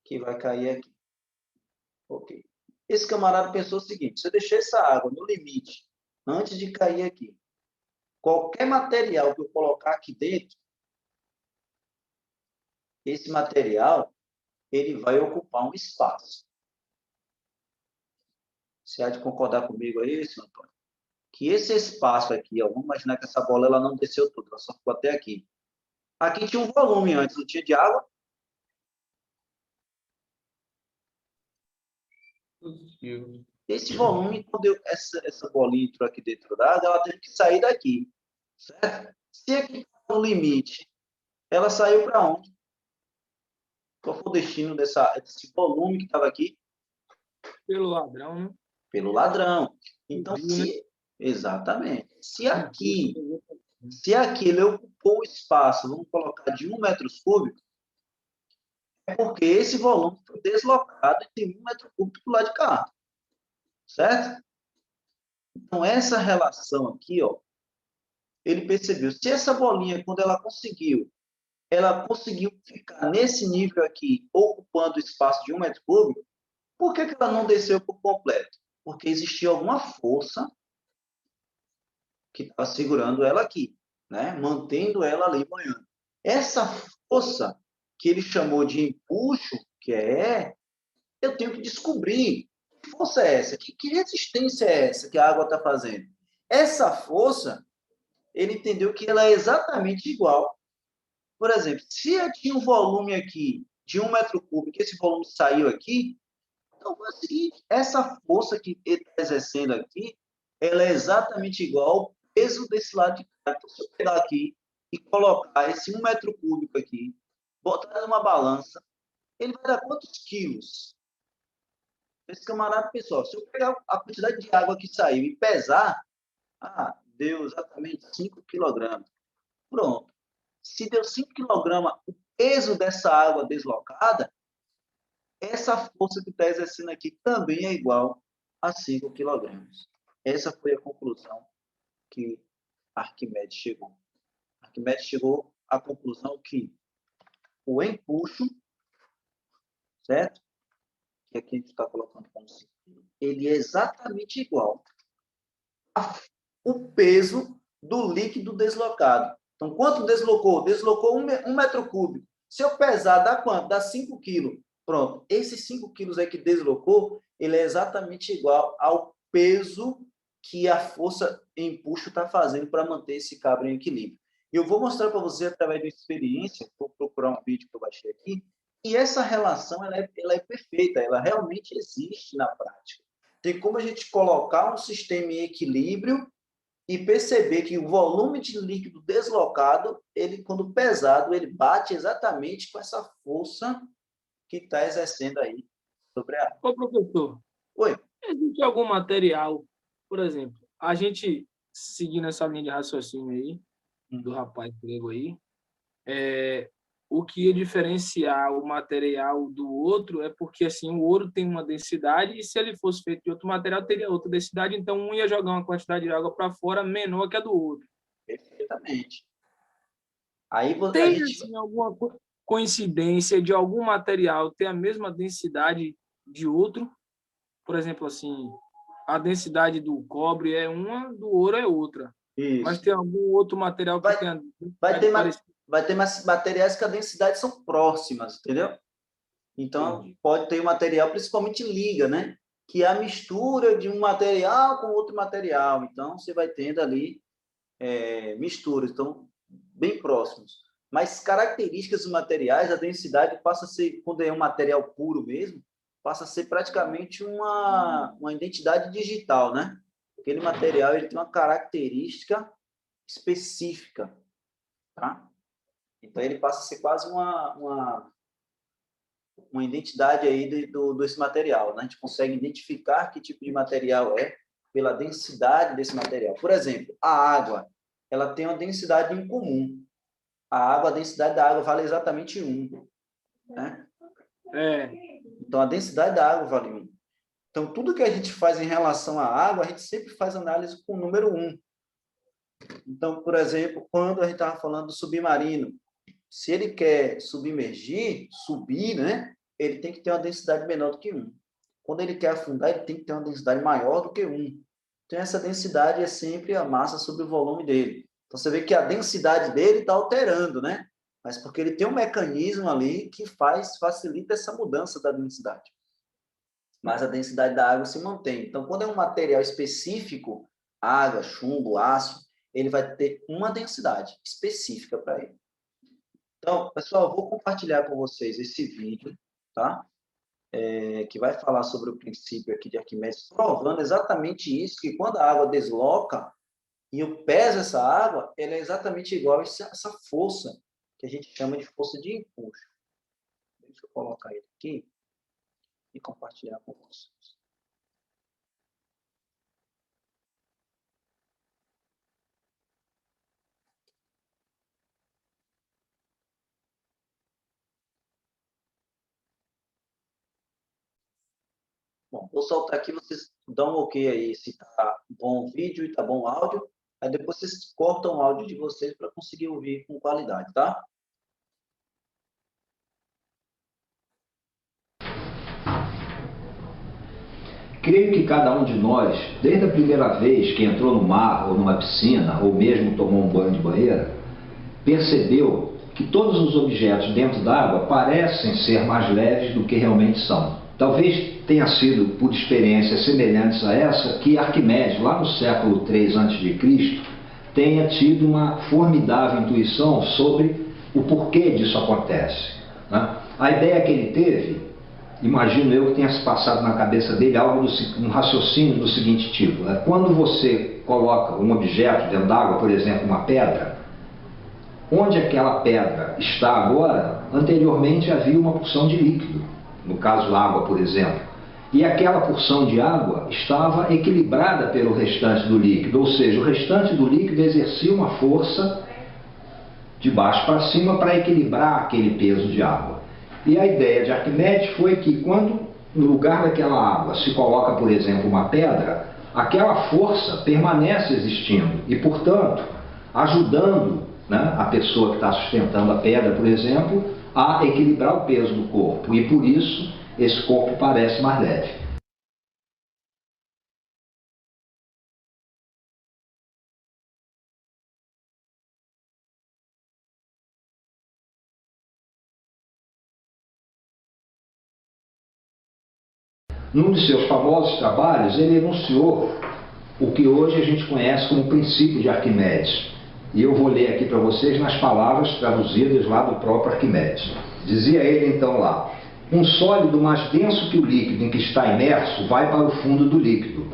que vai cair aqui. Ok. Esse camarada pensou o seguinte: se eu deixar essa água no limite, antes de cair aqui, qualquer material que eu colocar aqui dentro, esse material, ele vai ocupar um espaço. Você há de concordar comigo aí, senhor Antônio? Que esse espaço aqui, ó, vamos imaginar que essa bola ela não desceu toda, ela só ficou até aqui. Aqui tinha um volume antes, não tinha de água? Esse volume, quando essa bolinha entrou aqui dentro da água, ela teve que sair daqui, certo? Se aqui está no limite, ela saiu para onde? Qual foi o destino desse volume que estava aqui? Pelo ladrão, né? Pelo ladrão. Então, Subiu, né? exatamente. Se aqui ele ocupou o espaço, vamos colocar de 1 metro cúbico, é porque esse volume foi deslocado e tem 1 metro cúbico do lado de cá. Certo? Então, essa relação aqui, ó, ele percebeu. Se essa bolinha, quando ela conseguiu ficar nesse nível aqui, ocupando o espaço de 1 metro cúbico, por que ela não desceu por completo? Porque existia alguma força que estava segurando ela aqui, né? Mantendo ela ali boiando. Essa força que ele chamou de empuxo, eu tenho que descobrir que força é essa, que resistência é essa que a água está fazendo. Essa força, ele entendeu que ela é exatamente igual. Por exemplo, se eu tinha um volume aqui de 1 metro cúbico, esse volume saiu aqui, então foi o seguinte, essa força que ele está exercendo aqui, ela é exatamente igual ao peso desse lado de cá. Então, se eu pegar aqui e colocar esse 1 metro cúbico aqui, botar numa balança, ele vai dar quantos quilos? Esse camarada, pessoal, se eu pegar a quantidade de água que saiu e pesar, deu exatamente 5 quilogramas. Pronto. Se deu 5 kg, o peso dessa água deslocada, essa força que está exercendo aqui também é igual a 5 kg. Essa foi a conclusão que Arquimedes chegou. Arquimedes chegou à conclusão que o empuxo, certo? Que aqui a gente está colocando como sentido, ele é exatamente igual ao peso do líquido deslocado. Então, quanto deslocou? Deslocou 1 metro cúbico. Se eu pesar, dá quanto? Dá 5 quilos. Pronto. Esses 5 quilos aí que deslocou, ele é exatamente igual ao peso que a força empuxo está fazendo para manter esse cabo em equilíbrio. Eu vou mostrar para você, através de experiência, vou procurar um vídeo que eu baixei aqui, e essa relação ela é perfeita, ela realmente existe na prática. Tem como a gente colocar um sistema em equilíbrio e perceber que o volume de líquido deslocado, ele, quando pesado, ele bate exatamente com essa força que está exercendo aí sobre a água. Ô, professor, Oi. existe algum material, por exemplo, a gente, seguindo essa linha de raciocínio aí, do rapaz grego aí, o que ia diferenciar o material do outro é porque assim, o ouro tem uma densidade e se ele fosse feito de outro material, teria outra densidade, então um ia jogar uma quantidade de água para fora menor que a do outro. Perfeitamente. Aí Tem a gente... assim, alguma coincidência de algum material ter a mesma densidade de outro? Por exemplo, assim, a densidade do cobre é uma, do ouro é outra. Isso. Mas tem algum outro material que tenha... Vai ter materiais que a densidade são próximas, entendeu? Então, pode ter um material, principalmente liga, né? Que é a mistura de um material com outro material. Então, você vai tendo ali misturas, então, bem próximos. Mas características dos materiais, a densidade passa a ser, quando é um material puro mesmo, passa a ser praticamente uma identidade digital, né? Aquele material ele tem uma característica específica, tá? Então, ele passa a ser quase uma identidade aí desse material, né? A gente consegue identificar que tipo de material é pela densidade desse material. Por exemplo, a água, ela tem uma densidade em comum. A densidade da água vale exatamente 1, né? Então, a densidade da água vale 1. Então, tudo que a gente faz em relação à água, a gente sempre faz análise com o número 1. Então, por exemplo, quando a gente estava falando do submarino, se ele quer submergir, subir, né? Ele tem que ter uma densidade menor do que 1. Quando ele quer afundar, ele tem que ter uma densidade maior do que 1. Então, essa densidade é sempre a massa sobre o volume dele. Então, você vê que a densidade dele está alterando, né? Mas porque ele tem um mecanismo ali que facilita essa mudança da densidade. Mas a densidade da água se mantém. Então, quando é um material específico, água, chumbo, aço, ele vai ter uma densidade específica para ele. Então, pessoal, eu vou compartilhar com vocês esse vídeo, tá? Que vai falar sobre o princípio aqui de Arquimedes, provando exatamente isso, que quando a água desloca e eu peso essa água, ela é exatamente igual a essa força, que a gente chama de força de empuxo. Deixa eu colocar ele aqui e compartilhar com vocês. Bom, vou soltar aqui, vocês dão um ok aí se tá bom o vídeo e tá bom o áudio. Aí depois vocês cortam o áudio de vocês para conseguir ouvir com qualidade, tá? Creio que cada um de nós, desde a primeira vez que entrou no mar ou numa piscina, ou mesmo tomou um banho de banheira, percebeu que todos os objetos dentro d'água parecem ser mais leves do que realmente são. Talvez tenha sido por experiências semelhantes a essa que Arquimedes, lá no século III a.C., tenha tido uma formidável intuição sobre o porquê disso acontece, né? A ideia que ele teve, imagino eu que tenha se passado na cabeça dele um raciocínio do seguinte tipo, né? Quando você coloca um objeto dentro d'água, por exemplo, uma pedra, onde aquela pedra está agora, anteriormente havia uma porção de líquido, no caso água, por exemplo, e aquela porção de água estava equilibrada pelo restante do líquido, ou seja, o restante do líquido exercia uma força de baixo para cima para equilibrar aquele peso de água. E a ideia de Arquimedes foi que quando no lugar daquela água se coloca, por exemplo, uma pedra, aquela força permanece existindo e, portanto, ajudando, né, a pessoa que está sustentando a pedra, por exemplo, a equilibrar o peso do corpo. E por isso esse corpo parece mais leve. Num de seus famosos trabalhos, ele enunciou o que hoje a gente conhece como princípio de Arquimedes. E eu vou ler aqui para vocês nas palavras traduzidas lá do próprio Arquimedes. Dizia ele então lá: um sólido mais denso que o líquido em que está imerso vai para o fundo do líquido.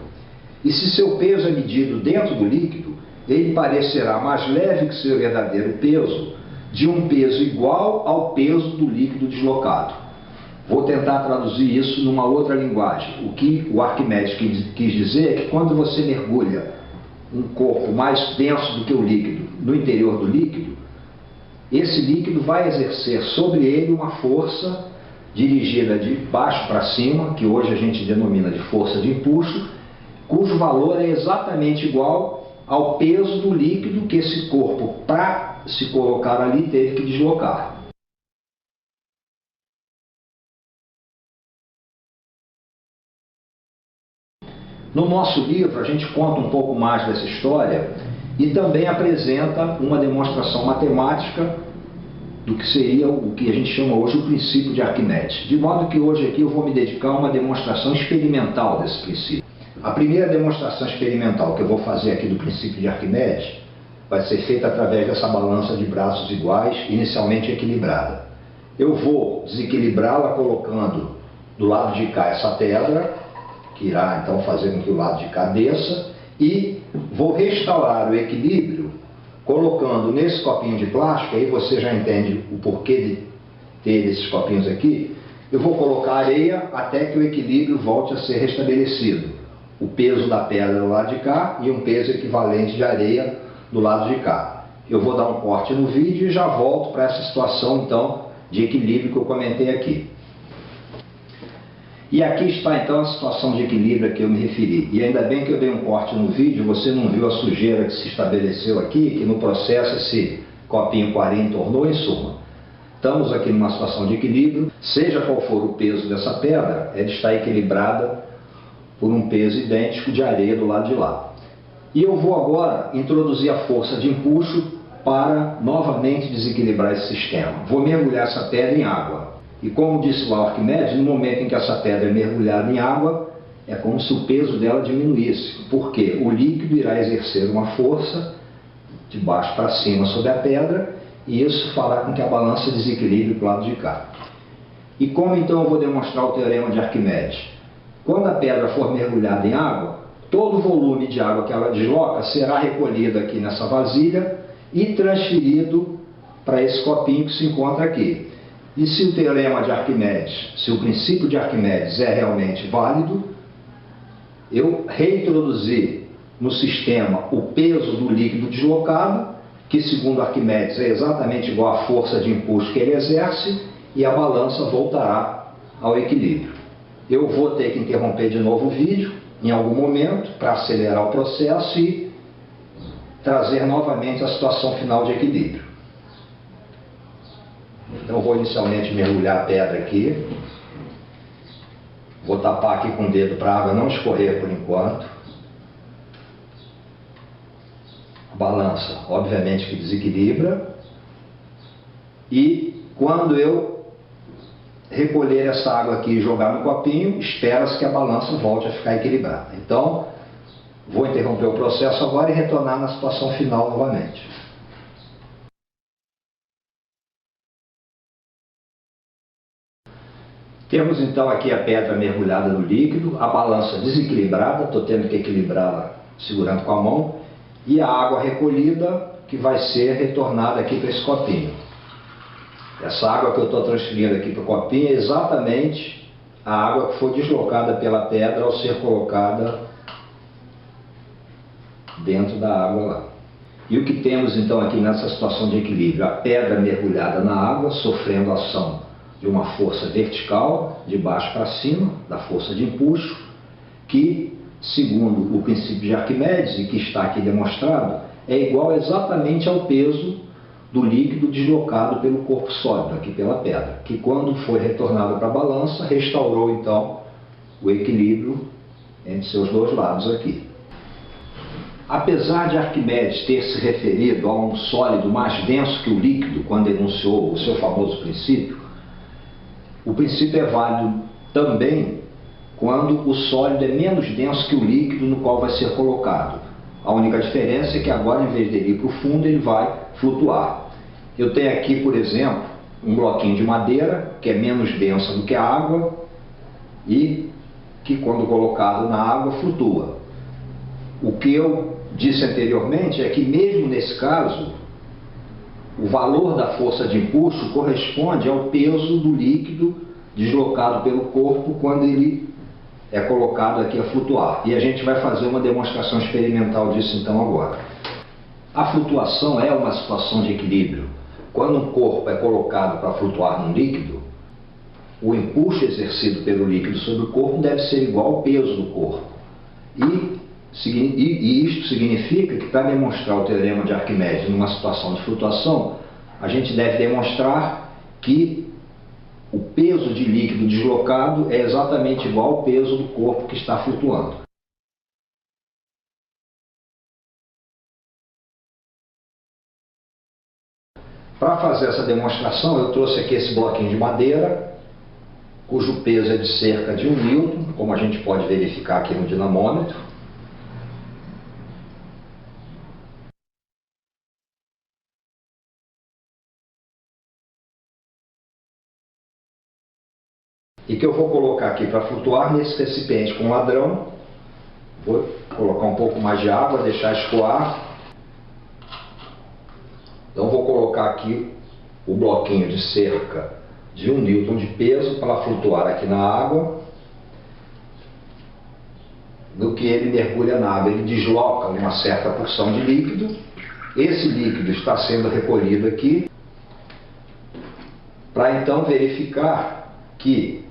E se seu peso é medido dentro do líquido, ele parecerá mais leve que seu verdadeiro peso, de um peso igual ao peso do líquido deslocado. Vou tentar traduzir isso numa outra linguagem. O que o Arquimedes quis dizer é que quando você mergulha um corpo mais denso do que o líquido no interior do líquido, esse líquido vai exercer sobre ele uma força dirigida de baixo para cima, que hoje a gente denomina de força de empuxo, cujo valor é exatamente igual ao peso do líquido que esse corpo, para se colocar ali, teve que deslocar. No nosso livro, a gente conta um pouco mais dessa história e também apresenta uma demonstração matemática do que seria o que a gente chama hoje o princípio de Arquimedes. De modo que hoje aqui eu vou me dedicar a uma demonstração experimental desse princípio. A primeira demonstração experimental que eu vou fazer aqui do princípio de Arquimedes vai ser feita através dessa balança de braços iguais, inicialmente equilibrada. Eu vou desequilibrá-la colocando do lado de cá essa pedra, que irá então fazer com que o lado de cá desça, e vou restaurar o equilíbrio colocando nesse copinho de plástico, aí você já entende o porquê de ter esses copinhos aqui, eu vou colocar areia até que o equilíbrio volte a ser restabelecido. O peso da pedra do lado de cá e um peso equivalente de areia do lado de cá. Eu vou dar um corte no vídeo e já volto para essa situação então de equilíbrio que eu comentei aqui. E aqui está então a situação de equilíbrio a que eu me referi. E ainda bem que eu dei um corte no vídeo, você não viu a sujeira que se estabeleceu aqui, que no processo esse copinho 40 tornou em suma. Estamos aqui numa situação de equilíbrio, seja qual for o peso dessa pedra, ela está equilibrada por um peso idêntico de areia do lado de lá. E eu vou agora introduzir a força de empuxo para novamente desequilibrar esse sistema. Vou mergulhar essa pedra em água. E como disse lá o Arquimedes, no momento em que essa pedra é mergulhada em água, é como se o peso dela diminuísse, porque o líquido irá exercer uma força de baixo para cima sobre a pedra, e isso fará com que a balança desequilibre para o lado de cá. E como então eu vou demonstrar o teorema de Arquimedes? Quando a pedra for mergulhada em água, todo o volume de água que ela desloca será recolhido aqui nessa vasilha e transferido para esse copinho que se encontra aqui. E se o teorema de Arquimedes, se o princípio de Arquimedes é realmente válido, eu reintroduzi no sistema o peso do líquido deslocado, que segundo Arquimedes é exatamente igual à força de empuxo que ele exerce, e a balança voltará ao equilíbrio. Eu vou ter que interromper de novo o vídeo em algum momento para acelerar o processo e trazer novamente a situação final de equilíbrio. Então, eu vou inicialmente mergulhar a pedra aqui. Vou tapar aqui com o dedo para a água não escorrer por enquanto. A balança, obviamente, que desequilibra. E quando eu recolher essa água aqui e jogar no copinho, espera-se que a balança volte a ficar equilibrada. Então, vou interromper o processo agora e retornar na situação final novamente. Temos então aqui a pedra mergulhada no líquido, a balança desequilibrada, estou tendo que equilibrá-la segurando com a mão, e a água recolhida que vai ser retornada aqui para esse copinho. Essa água que eu estou transferindo aqui para o copinho é exatamente a água que foi deslocada pela pedra ao ser colocada dentro da água lá. E o que temos então aqui nessa situação de equilíbrio? A pedra mergulhada na água, sofrendo a ação de uma força vertical, de baixo para cima, da força de empuxo, que, segundo o princípio de Arquimedes, e que está aqui demonstrado, é igual exatamente ao peso do líquido deslocado pelo corpo sólido, aqui pela pedra, que quando foi retornado para a balança, restaurou então o equilíbrio entre seus dois lados aqui. Apesar de Arquimedes ter se referido a um sólido mais denso que o líquido quando enunciou o seu famoso princípio, o princípio é válido também quando o sólido é menos denso que o líquido no qual vai ser colocado. A única diferença é que agora, em vez dele ir para o fundo, ele vai flutuar. Eu tenho aqui, por exemplo, um bloquinho de madeira, que é menos densa do que a água e que, quando colocado na água, flutua. O que eu disse anteriormente é que, mesmo nesse caso, o valor da força de impulso corresponde ao peso do líquido deslocado pelo corpo quando ele é colocado aqui a flutuar. E a gente vai fazer uma demonstração experimental disso então agora. A flutuação é uma situação de equilíbrio. Quando um corpo é colocado para flutuar num líquido, o impulso exercido pelo líquido sobre o corpo deve ser igual ao peso do corpo. E isto significa que, para demonstrar o teorema de Arquimedes numa situação de flutuação, a gente deve demonstrar que o peso de líquido deslocado é exatamente igual ao peso do corpo que está flutuando. Para fazer essa demonstração, eu trouxe aqui esse bloquinho de madeira, cujo peso é de cerca de 1 newton, como a gente pode verificar aqui no dinamômetro. E que eu vou colocar aqui para flutuar nesse recipiente com ladrão. Vou colocar um pouco mais de água, deixar escoar. Então vou colocar aqui o bloquinho de cerca de 1 newton de peso para flutuar aqui na água. No que ele mergulha na água, ele desloca uma certa porção de líquido. Esse líquido está sendo recolhido aqui para então verificar que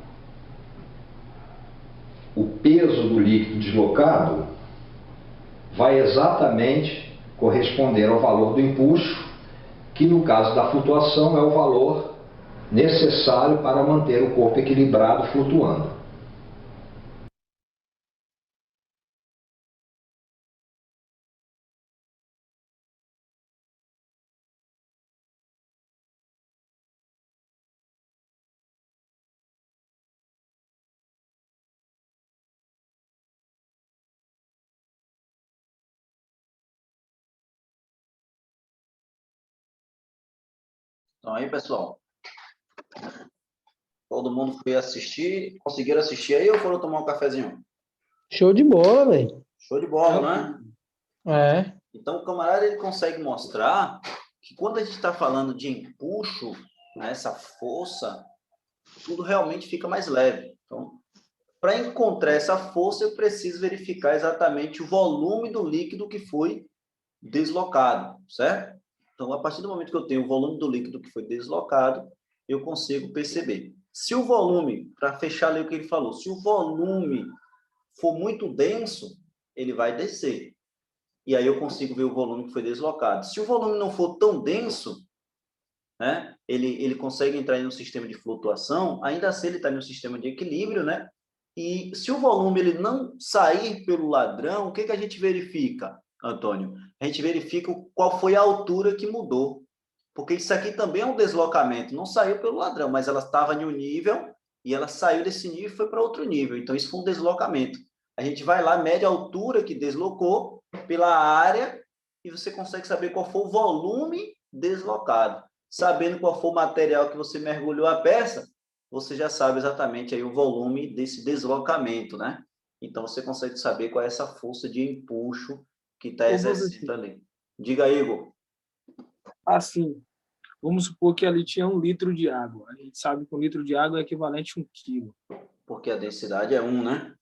o peso do líquido deslocado vai exatamente corresponder ao valor do impulso, que no caso da flutuação é o valor necessário para manter o corpo equilibrado flutuando. Então aí, pessoal, todo mundo foi assistir, conseguiram assistir aí ou foram tomar um cafezinho? Show de bola, velho. Show de bola, né? É. Então o camarada ele consegue mostrar que quando a gente está falando de empuxo, né, essa força, tudo realmente fica mais leve. Então, para encontrar essa força, eu preciso verificar exatamente o volume do líquido que foi deslocado, certo? Então, a partir do momento que eu tenho o volume do líquido que foi deslocado, eu consigo perceber. Se o volume, para fechar ali o que ele falou, se o volume for muito denso, ele vai descer. E aí eu consigo ver o volume que foi deslocado. Se o volume não for tão denso, né, ele consegue entrar em um sistema de flutuação, ainda assim ele está em um sistema de equilíbrio, né? E se o volume ele não sair pelo ladrão, o que a gente verifica, Antônio? A gente verifica qual foi a altura que mudou. Porque isso aqui também é um deslocamento. Não saiu pelo ladrão, mas ela estava em um nível e ela saiu desse nível e foi para outro nível. Então, isso foi um deslocamento. A gente vai lá, mede a altura que deslocou pela área e você consegue saber qual foi o volume deslocado. Sabendo qual foi o material que você mergulhou a peça, você já sabe exatamente aí o volume desse deslocamento, né? Então, você consegue saber qual é essa força de empuxo que está exercendo ali. Diga aí, Igor. Assim, vamos supor que ali tinha 1 litro de água. A gente sabe que 1 litro de água é equivalente a 1 quilo. Porque a densidade é 1, né?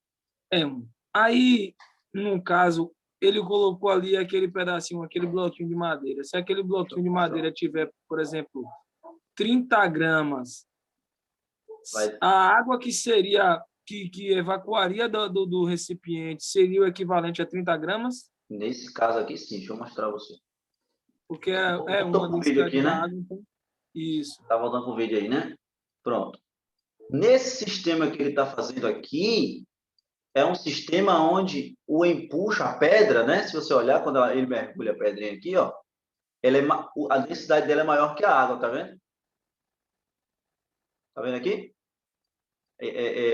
É 1. Aí, no caso, ele colocou ali aquele pedacinho, aquele bloquinho de madeira. Se aquele bloquinho de madeira tiver, por exemplo, 30 gramas, a água que seria, que evacuaria do recipiente seria o equivalente a 30 gramas? Nesse caso aqui, sim. Deixa eu mostrar a você. Porque Eu tô uma com o vídeo densidade aqui, da né? água. Então, isso. Tá voltando com o vídeo aí, né? Pronto. Nesse sistema que ele está fazendo aqui, é um sistema onde o empuxo, a pedra, né? Se você olhar, quando ele mergulha a pedrinha aqui, ó, a densidade dela é maior que a água, tá vendo? Tá vendo aqui?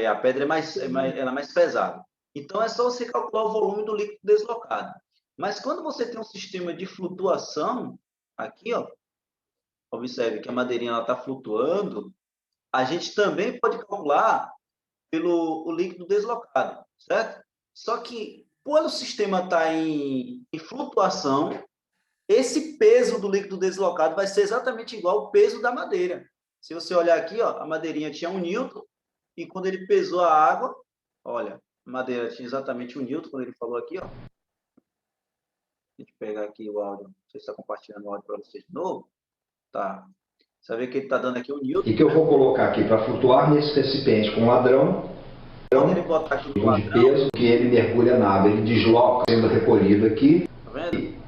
A pedra ela é mais pesada. Então, é só você calcular o volume do líquido deslocado. Mas quando você tem um sistema de flutuação, aqui, ó, observe que a madeirinha está flutuando, a gente também pode calcular o líquido deslocado, certo? Só que, quando o sistema está em flutuação, esse peso do líquido deslocado vai ser exatamente igual ao peso da madeira. Se você olhar aqui, ó, a madeirinha tinha 1 newton, e quando ele pesou a água, olha, a madeira tinha exatamente 1 newton, quando ele falou aqui, ó. Deixa eu pegar aqui o áudio, não sei se está compartilhando o áudio para vocês de novo. Tá. Você vai ver que ele está dando aqui 1 newton. E que eu vou colocar aqui para flutuar nesse recipiente com ladrão, Quando ele botar aqui no de ladrão, peso, que ele mergulha na água, ele desloca, sendo recolhido aqui. tá vendo?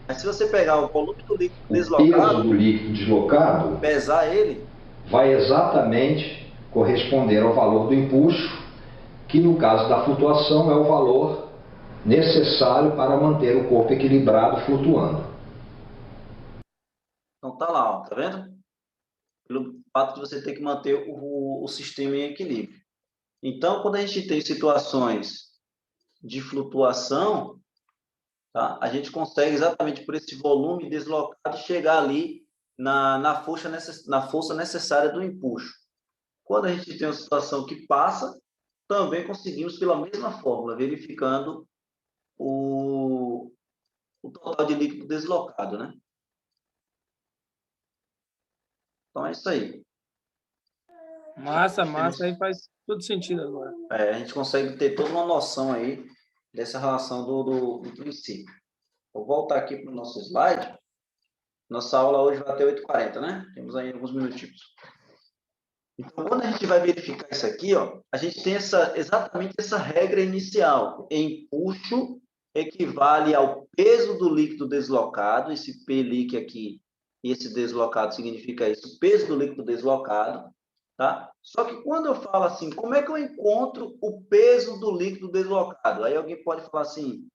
Mas se você pegar o volume do líquido O peso deslocado, do líquido deslocado pesar ele, vai exatamente corresponder ao valor do empuxo, que no caso da flutuação é o valor necessário para manter o corpo equilibrado flutuando. então tá lá, ó, tá vendo? Pelo fato de você ter que manter o sistema em equilíbrio. Então, quando a gente tem situações de flutuação, tá? A gente consegue exatamente por esse volume deslocado chegar ali na força necessária do empuxo. Quando a gente tem uma situação que passa, também conseguimos pela mesma fórmula, verificando o total de líquido deslocado, né? Então é isso aí. Massa, aí faz todo sentido agora. A gente consegue ter toda uma noção aí dessa relação do princípio. Vou voltar aqui para o nosso slide. Nossa aula hoje vai até 8h40, né? Temos aí alguns minutinhos. Então, quando a gente vai verificar isso aqui, ó, a gente tem exatamente essa regra inicial. Empuxo equivale ao peso do líquido deslocado, esse P-líquido aqui, e esse deslocado significa isso, peso do líquido deslocado, tá? Só que quando eu falo assim, como é que eu encontro o peso do líquido deslocado? Aí alguém pode falar assim,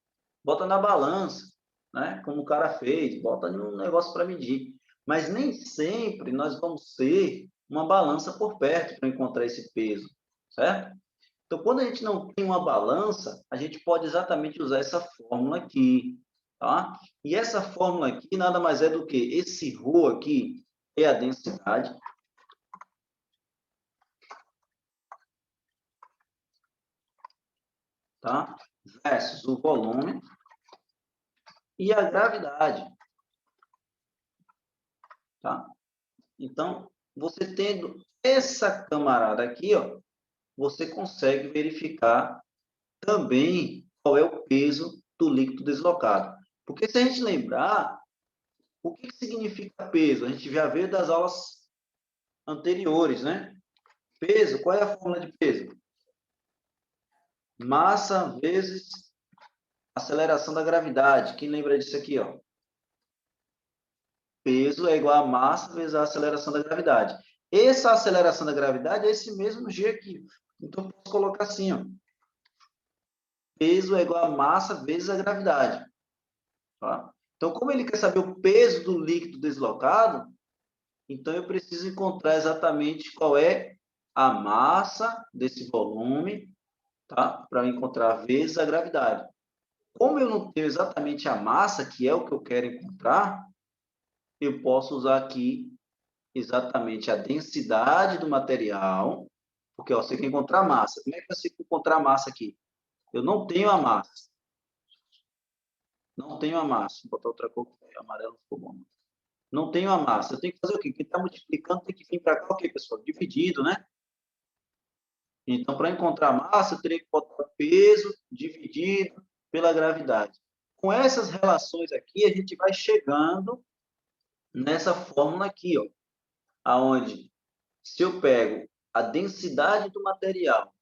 bota na balança, né? Como o cara fez, bota num negócio para medir. Mas nem sempre nós vamos ter uma balança por perto para encontrar esse peso, certo? Então, quando a gente não tem uma balança, a gente pode exatamente usar essa fórmula aqui, tá? E essa fórmula aqui nada mais é do que esse ρ aqui é a densidade, tá? Versus o volume e a gravidade, tá? Então, você tendo essa camarada aqui, ó, você consegue verificar também qual é o peso do líquido deslocado. Porque se a gente lembrar, o que significa peso? A gente já viu das aulas anteriores, né? Peso, qual é a fórmula de peso? Massa vezes aceleração da gravidade. Quem lembra disso aqui, ó? Peso é igual a massa vezes a aceleração da gravidade. Essa aceleração da gravidade é esse mesmo G aqui. Então, eu posso colocar assim, ó. Peso é igual a massa vezes a gravidade. Tá? Então, como ele quer saber o peso do líquido deslocado, então eu preciso encontrar exatamente qual é a massa desse volume, tá? Para encontrar vezes a gravidade. Como eu não tenho exatamente a massa, que é o que eu quero encontrar, eu posso usar aqui exatamente a densidade do material, porque ó, você quer encontrar massa. Como é que você quer encontrar massa aqui? Eu não tenho a massa. Não tenho a massa. Vou botar outra cor, amarelo ficou bom. Não tenho a massa. Eu tenho que fazer o quê? Quem está multiplicando tem que vir para cá o quê, pessoal? Dividido, né? Então, para encontrar a massa, eu teria que botar o peso dividido pela gravidade. com essas relações aqui, a gente vai chegando nessa fórmula aqui, ó, aonde se eu pego a densidade do material,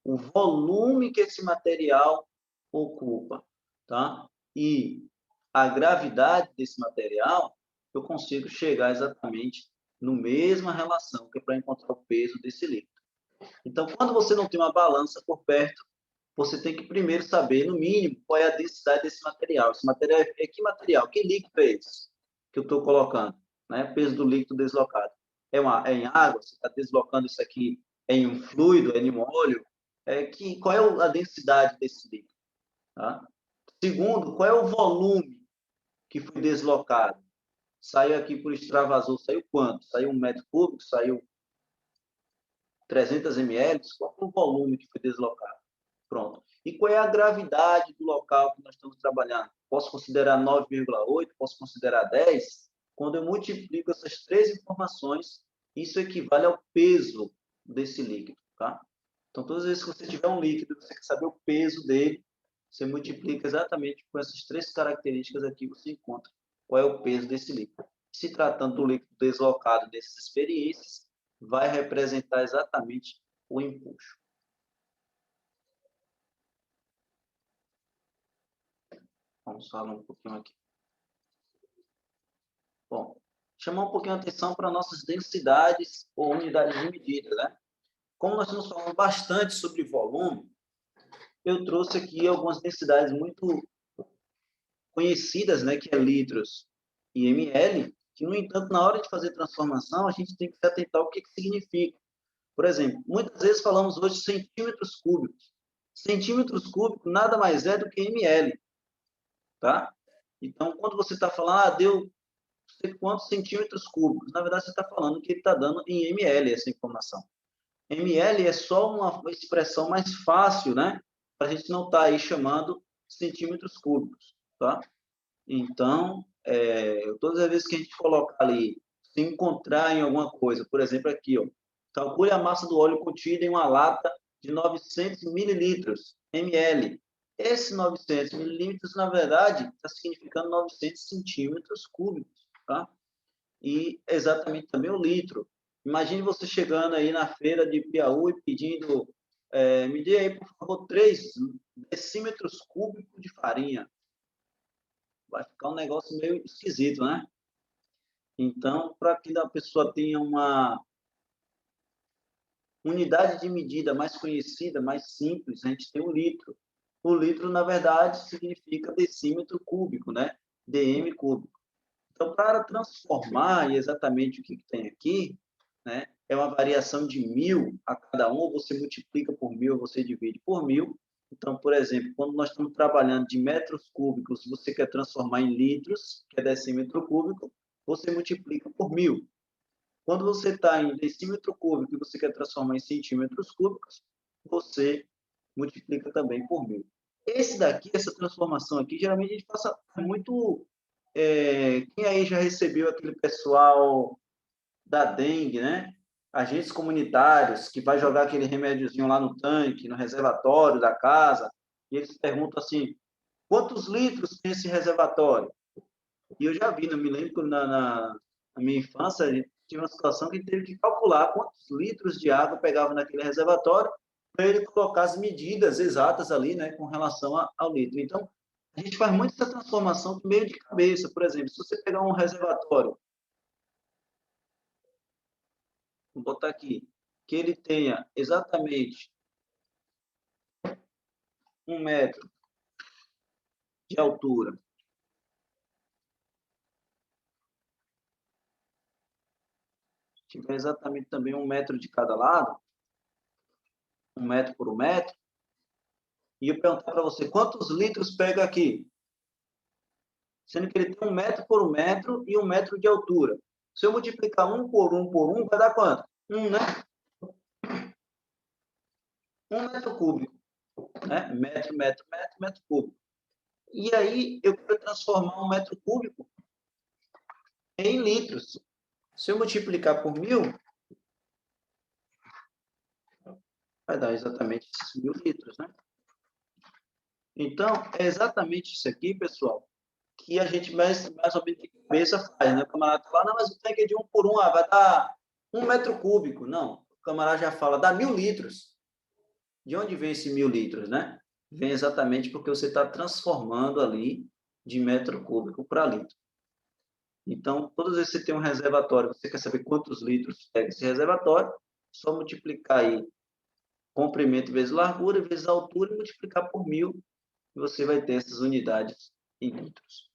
o volume que esse material ocupa, tá? E a gravidade desse material, eu consigo chegar exatamente no mesma relação, que é para encontrar o peso desse líquido. Então, quando você não tem uma balança por perto, você tem que primeiro saber, no mínimo, qual é a densidade desse material. Esse material é que material? Que líquido é esse que eu estou colocando? Né? Peso do líquido deslocado. É em água? Você está deslocando isso aqui em um fluido, é em um óleo? Qual é a densidade desse líquido? Tá? Segundo, qual é o volume que foi deslocado? Saiu aqui por extravasor, saiu quanto? Saiu 1 metro cúbico? Saiu 300 ml? Qual foi o volume que foi deslocado? Pronto. E qual é a gravidade do local que nós estamos trabalhando? Posso considerar 9,8? Posso considerar 10? Quando eu multiplico essas três informações, isso equivale ao peso desse líquido, tá? Então, todas as vezes que você tiver um líquido, você quer saber o peso dele, você multiplica exatamente com essas três características aqui, você encontra qual é o peso desse líquido. Se tratando do líquido deslocado dessas experiências, vai representar exatamente o empuxo. Vamos falar um pouquinho aqui. Bom, chamar um pouquinho a atenção para nossas densidades ou unidades de medida, né? Como nós estamos falando bastante sobre volume, eu trouxe aqui algumas densidades muito conhecidas, né, que é litros e ml, que, no entanto, na hora de fazer transformação, a gente tem que se atentar ao que significa. Por exemplo, muitas vezes falamos hoje centímetros cúbicos. Centímetros cúbicos nada mais é do que ml, tá? Então, quando você está falando, deu não sei quantos centímetros cúbicos, na verdade, você está falando que ele está dando em ml essa informação. ml é só uma expressão mais fácil, né? Para a gente não estar aí chamando centímetros cúbicos, tá? Então, todas as vezes que a gente colocar ali, se encontrar em alguma coisa, por exemplo, aqui, ó, calcule a massa do óleo contida em uma lata de 900 mililitros, ml. Esse 900 mililitros, na verdade, está significando 900 centímetros cúbicos, tá? E exatamente também o litro. Imagine você chegando aí na feira de Piauí pedindo, me dê aí, por favor, 3 decímetros cúbicos de farinha. Vai ficar um negócio meio esquisito, né? Então, para que a pessoa tenha uma unidade de medida mais conhecida, mais simples, a gente tem o litro. O litro, na verdade, significa decímetro cúbico, né? dm cúbico. Então, para transformar, e exatamente o que tem aqui, né? É uma variação de 1000 a cada um, você multiplica por 1000, você divide por 1000. Então, por exemplo, quando nós estamos trabalhando de metros cúbicos, você quer transformar em litros, que é decímetro cúbico, você multiplica por 1000. Quando você está em decímetro cúbico e você quer transformar em centímetros cúbicos, você multiplica também por 1000. Esse daqui, essa transformação aqui, geralmente a gente passa muito... quem aí já recebeu aquele pessoal da dengue, né? Agentes comunitários que vai jogar aquele remédiozinho lá no tanque, no reservatório da casa, e eles perguntam assim, quantos litros tem esse reservatório? E eu já vi, não me lembro, na minha infância, a gente tinha uma situação que teve que calcular quantos litros de água pegava naquele reservatório para ele colocar as medidas exatas ali, né, com relação ao litro. Então, a gente faz muito essa transformação de meio de cabeça. Por exemplo, se você pegar um reservatório, vou botar aqui, que ele tenha exatamente 1 metro de altura, tiver exatamente também 1 metro de cada lado, 1 metro por 1 metro, e eu perguntar para você, quantos litros pega aqui? Sendo que ele tem 1 metro por 1 metro e 1 metro de altura. Se eu multiplicar 1 por 1 por 1, vai dar quanto? 1, né? 1 metro cúbico. Né? Metro cúbico. E aí, eu quero transformar 1 metro cúbico em litros. Se eu multiplicar por 1000, vai dar exatamente esses 1000 litros, né? Então, é exatamente isso aqui, pessoal, que a gente mais ou menos de cabeça faz, né? O camarada fala, não, mas o tanque é de 1 por 1, vai dar 1 metro cúbico. Não, o camarada já fala, dá 1.000 litros. De onde vem esse 1.000 litros, né? Vem exatamente porque você está transformando ali de metro cúbico para litro. Então, todas as vezes que você tem um reservatório, você quer saber quantos litros pega esse reservatório, só multiplicar aí comprimento vezes largura, vezes altura, e multiplicar por 1.000, e você vai ter essas unidades em litros.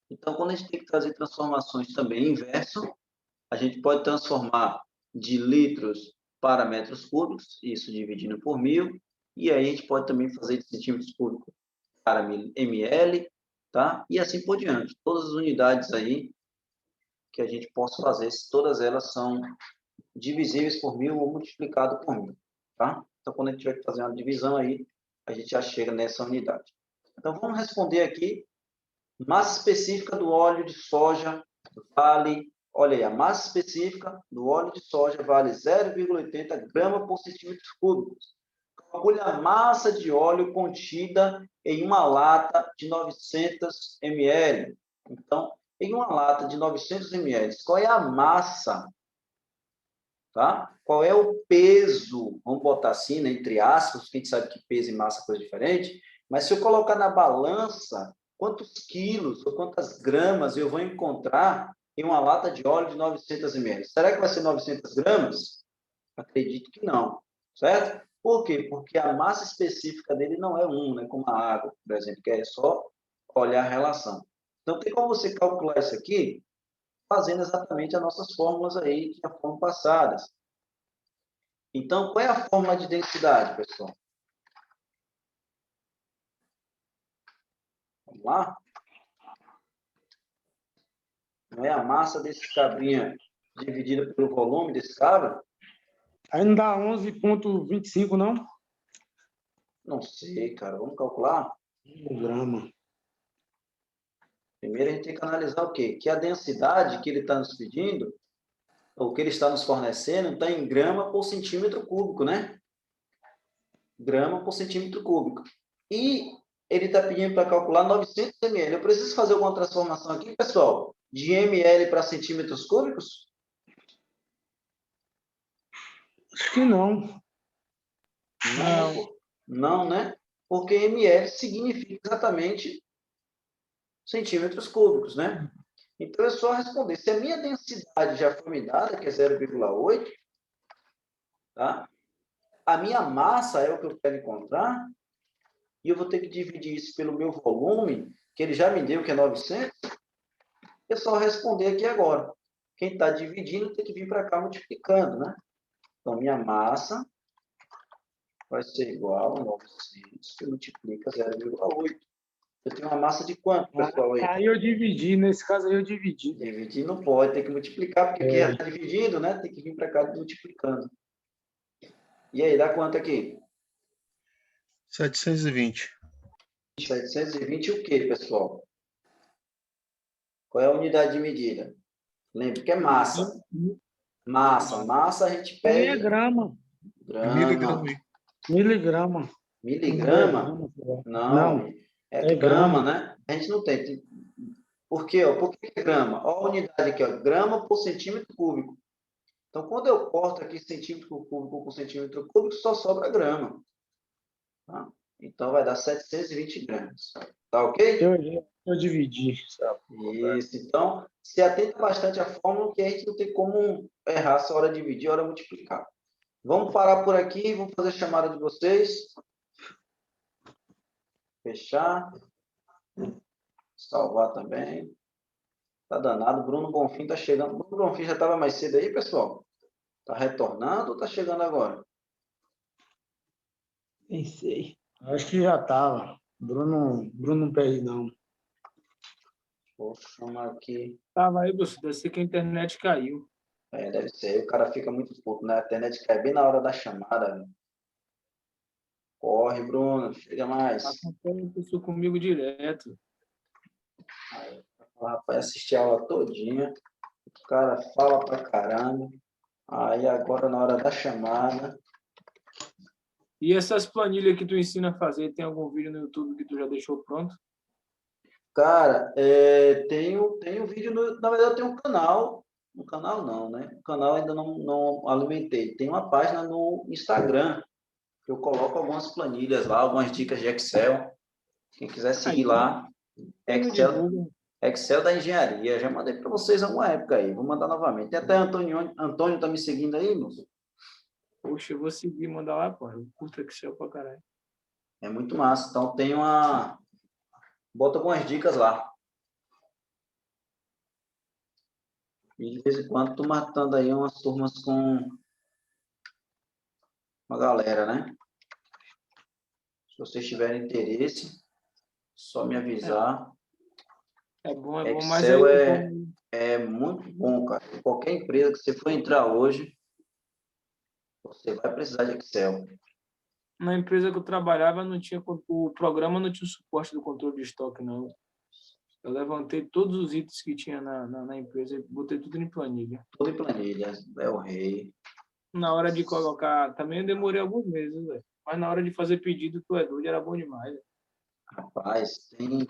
Então, quando a gente tem que trazer transformações também inverso, a gente pode transformar de litros para metros cúbicos, isso dividindo por 1.000, e aí a gente pode também fazer de centímetros cúbicos para ml, tá? E assim por diante. Todas as unidades aí que a gente possa fazer, todas elas são divisíveis por 1.000 ou multiplicado por 1.000, tá? Então, quando a gente tiver que fazer uma divisão aí, a gente já chega nessa unidade. Então, vamos responder aqui. Massa específica do óleo de soja vale, olha aí, a massa específica do óleo de soja vale 0,80 grama por centímetro cúbico. Calcule a massa de óleo contida em uma lata de 900 ml. Então, em uma lata de 900 ml, qual é a massa? Tá? Qual é o peso? Vamos botar assim, né, entre aspas, porque a gente sabe que peso e massa é coisa diferente, mas se eu colocar na balança, quantos quilos ou quantas gramas eu vou encontrar em uma lata de óleo de 900 ml? Será que vai ser 900 gramas? Acredito que não, certo? Por quê? Porque a massa específica dele não é 1, né, como a água, por exemplo, que é só olhar a relação. Então, tem como você calcular isso aqui fazendo exatamente as nossas fórmulas aí que já foram passadas. Então, qual é a fórmula de densidade, pessoal? Vamos lá? Não é a massa desse cabrinha dividida pelo volume desse cabra? Aí não dá 11,25, não? Não sei, cara. Vamos calcular? Grama. Primeiro a gente tem que analisar o quê? Que a densidade que ele está nos pedindo, ou que ele está nos fornecendo, está em grama por centímetro cúbico, né? Grama por centímetro cúbico. E ele está pedindo para calcular 900 ml. Eu preciso fazer alguma transformação aqui, pessoal? De ml para centímetros cúbicos? Acho que não. Não, né? Porque ml significa exatamente centímetros cúbicos, né? Então, é só responder. Se a minha densidade já foi me dada, que é 0,8, tá? A minha massa é o que eu quero encontrar, e eu vou ter que dividir isso pelo meu volume, que ele já me deu, que é 900, é só responder aqui agora. Quem está dividindo tem que vir para cá multiplicando, né? Então, minha massa vai ser igual a 900, que multiplica 0,8. Eu tenho uma massa de quanto, pessoal? Aí eu dividi, nesse caso aí eu dividi. Dividir não pode, tem que multiplicar, porque aqui já está dividindo, né? Tem que vir para cá multiplicando. E aí, dá quanto aqui? 720. 720 o quê, pessoal? Qual é a unidade de medida? Lembre que é massa. Massa a gente Aí é pega... grama. Grama. Miligrama. Miligrama? Não. É grama, né? A gente não tem. Por quê? Por que é grama? Olha a unidade aqui, ó. Grama por centímetro cúbico. Então, quando eu corto aqui centímetro cúbico por centímetro cúbico, só sobra grama. Tá? Então, vai dar 720 gramas. Tá ok? Eu dividi. Isso. Então, se atenta bastante à fórmula, que a gente não tem como errar essa hora de dividir, hora de multiplicar. Vamos parar por aqui, vamos fazer a chamada de vocês. Fechar. Salvar também. Tá danado. Bruno Bonfim tá chegando. Bruno Bonfim já estava mais cedo aí, pessoal? Tá retornando ou tá chegando agora? Nem sei. Acho que já estava. Bruno não perde, não. Vou chamar aqui. Tava aí, Bruce, deve ser que a internet caiu. Deve ser. O cara fica muito puto, né? A internet cai bem na hora da chamada. Né? Corre, Bruno. Chega mais. Acontece isso comigo direto. Aí, o rapaz assistir a aula todinha. O cara fala pra caramba. Aí agora, na hora da chamada, E essas planilhas que tu ensina a fazer, tem algum vídeo no YouTube que tu já deixou pronto? Cara, tem um vídeo, na verdade, tem um canal. Um canal não, né? O canal ainda não alimentei. Tem uma página no Instagram que eu coloco algumas planilhas lá, algumas dicas de Excel. Quem quiser seguir lá, Não Excel, divulga. Excel da engenharia. Já mandei para vocês há uma época aí. Vou mandar novamente. Tem até Antônio tá me seguindo aí, moço. Poxa, eu vou seguir e mandar lá, pô. Eu curto Excel pra caralho. É muito massa. Então tem uma. Bota algumas dicas lá. E de vez em quando tô matando aí umas turmas com uma galera, né? Se vocês tiverem interesse, só me avisar. É bom, mas Excel aí é muito bom, cara. Qualquer empresa que você for entrar hoje, você vai precisar de Excel. na empresa que eu trabalhava, não tinha, o programa não tinha o suporte do controle de estoque, não. Eu levantei todos os itens que tinha na empresa e botei tudo em planilha. Tudo em planilha, é o rei. Na hora de colocar, também eu demorei alguns meses, velho. Mas na hora de fazer pedido, tu é doido, era bom demais. Véio. Rapaz, tem...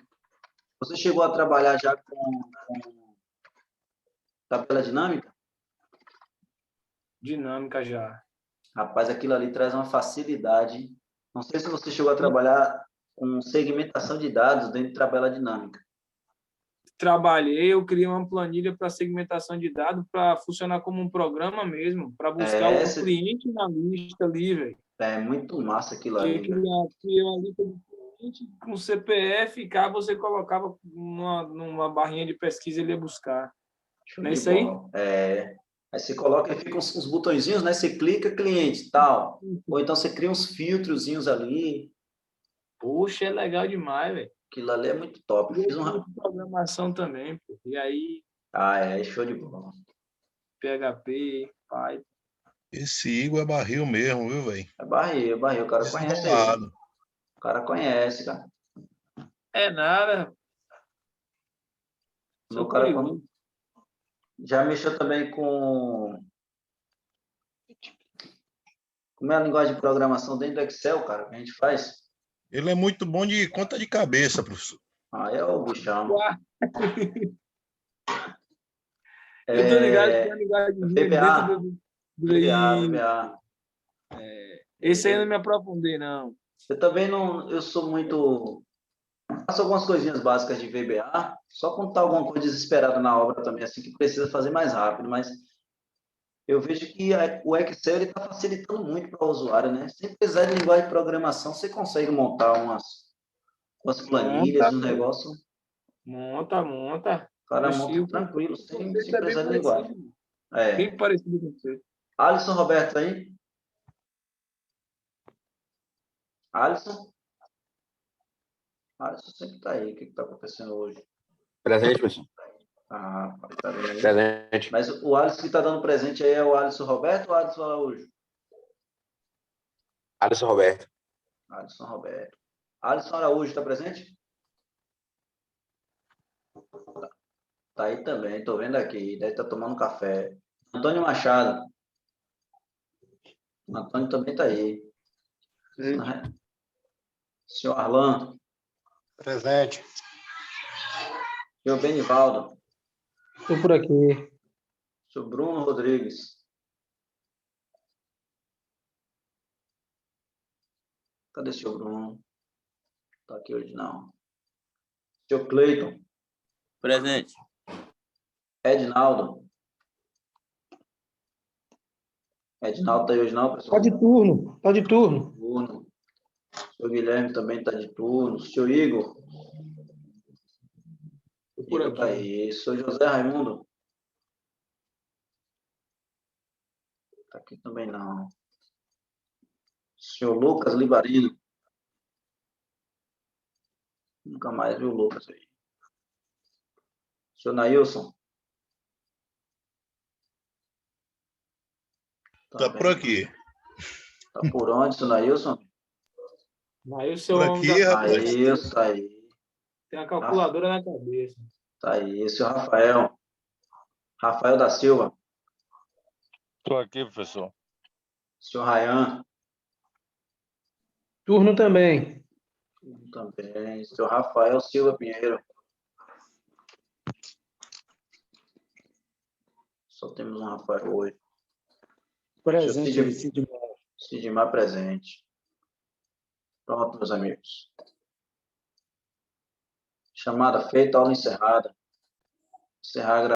Você chegou a trabalhar já com tabela dinâmica? Dinâmica já. Rapaz, aquilo ali traz uma facilidade. Não sei se você chegou a trabalhar com segmentação de dados dentro de tabela dinâmica. Trabalhei, eu criei uma planilha para segmentação de dados para funcionar como um programa mesmo, para buscar o Essa cliente na lista ali, velho. é muito massa aquilo Você ali, velho. cria uma lista de cliente com CPF, cá você colocava numa barrinha de pesquisa e ele ia buscar. Show Não é de isso aí? bola. Aí você coloca e fica uns botõezinhos, né? Você clica, cliente, tal. Ou então você cria uns filtrozinhos ali. Poxa, é legal demais, velho. Aquilo ali é muito top. E Eu eu fiz um... curto programação também, pô. E aí, show de bola. PHP, Python. Esse Igor é barril mesmo, viu, velho? É barril, barril. O cara conhece aí. Desenrolado. O cara conhece, cara. É nada, Meu sou cara curioso. já mexeu também com... Como é a linguagem de programação dentro do Excel, cara, que a gente faz? Ele é muito bom de conta de cabeça, professor. Aí é o bichão. Eu tô ligado que é a linguagem dentro VBA, do VBA, I. VBA. Esse aí eu não me aprofundei, não. Eu também não... Eu sou muito... Faço algumas coisinhas básicas de VBA, só quando está alguma coisa desesperada na obra também, assim, que precisa fazer mais rápido, mas eu vejo que o Excel está facilitando muito para o usuário, né? Sem precisar de linguagem de programação, você consegue montar umas planilhas, Monta, um negócio, o monta. cara Oxi, monta o tranquilo, sem conceito é bem precisar de linguagem. parecido. É. Bem parecido com você. Alisson Roberto aí? Alisson? Alisson sempre está aí, o que está acontecendo hoje? Presente, professor. Ah, rapaz, tá vendo aí? Presente. Mas o Alisson que está dando presente aí é o Alisson Roberto ou o Alisson Araújo? Alisson Roberto. Alisson Roberto. Alisson Araújo está presente? Tá aí também, estou vendo aqui. Deve estar tomando café. Antônio Machado. O Antônio também está aí. Senhor Arlan. Presente. Senhor Benivaldo. Tô por aqui. Senhor Bruno Rodrigues. Cadê o senhor Bruno? Está aqui hoje não. Senhor Cleiton. Presente. Edinaldo. Edinaldo está aí hoje não, pessoal? Tá de turno. Tá de turno. Turno. O senhor Guilherme também está de turno. O senhor Igor. Por Igor está aqui. aí. O senhor José Raimundo. Está aqui também não. O senhor Lucas Libarino. Nunca mais viu o Lucas aí. O senhor Nailson. Tá por aqui. Tá por onde, senhor Nailson? Aí o seu Por homem aqui, da rapaz. Nailson, tá aí. tem a calculadora na cabeça. Tá aí. O senhor Rafael. Rafael da Silva. Estou aqui, professor. O senhor Rayan. Turno também. Também. Seu Rafael Silva Pinheiro. Só temos um Rafael hoje. Presente Seu aí, Sidmar. Sidmar presente. Pronto, meus amigos. Chamada feita, aula encerrada. Encerrar a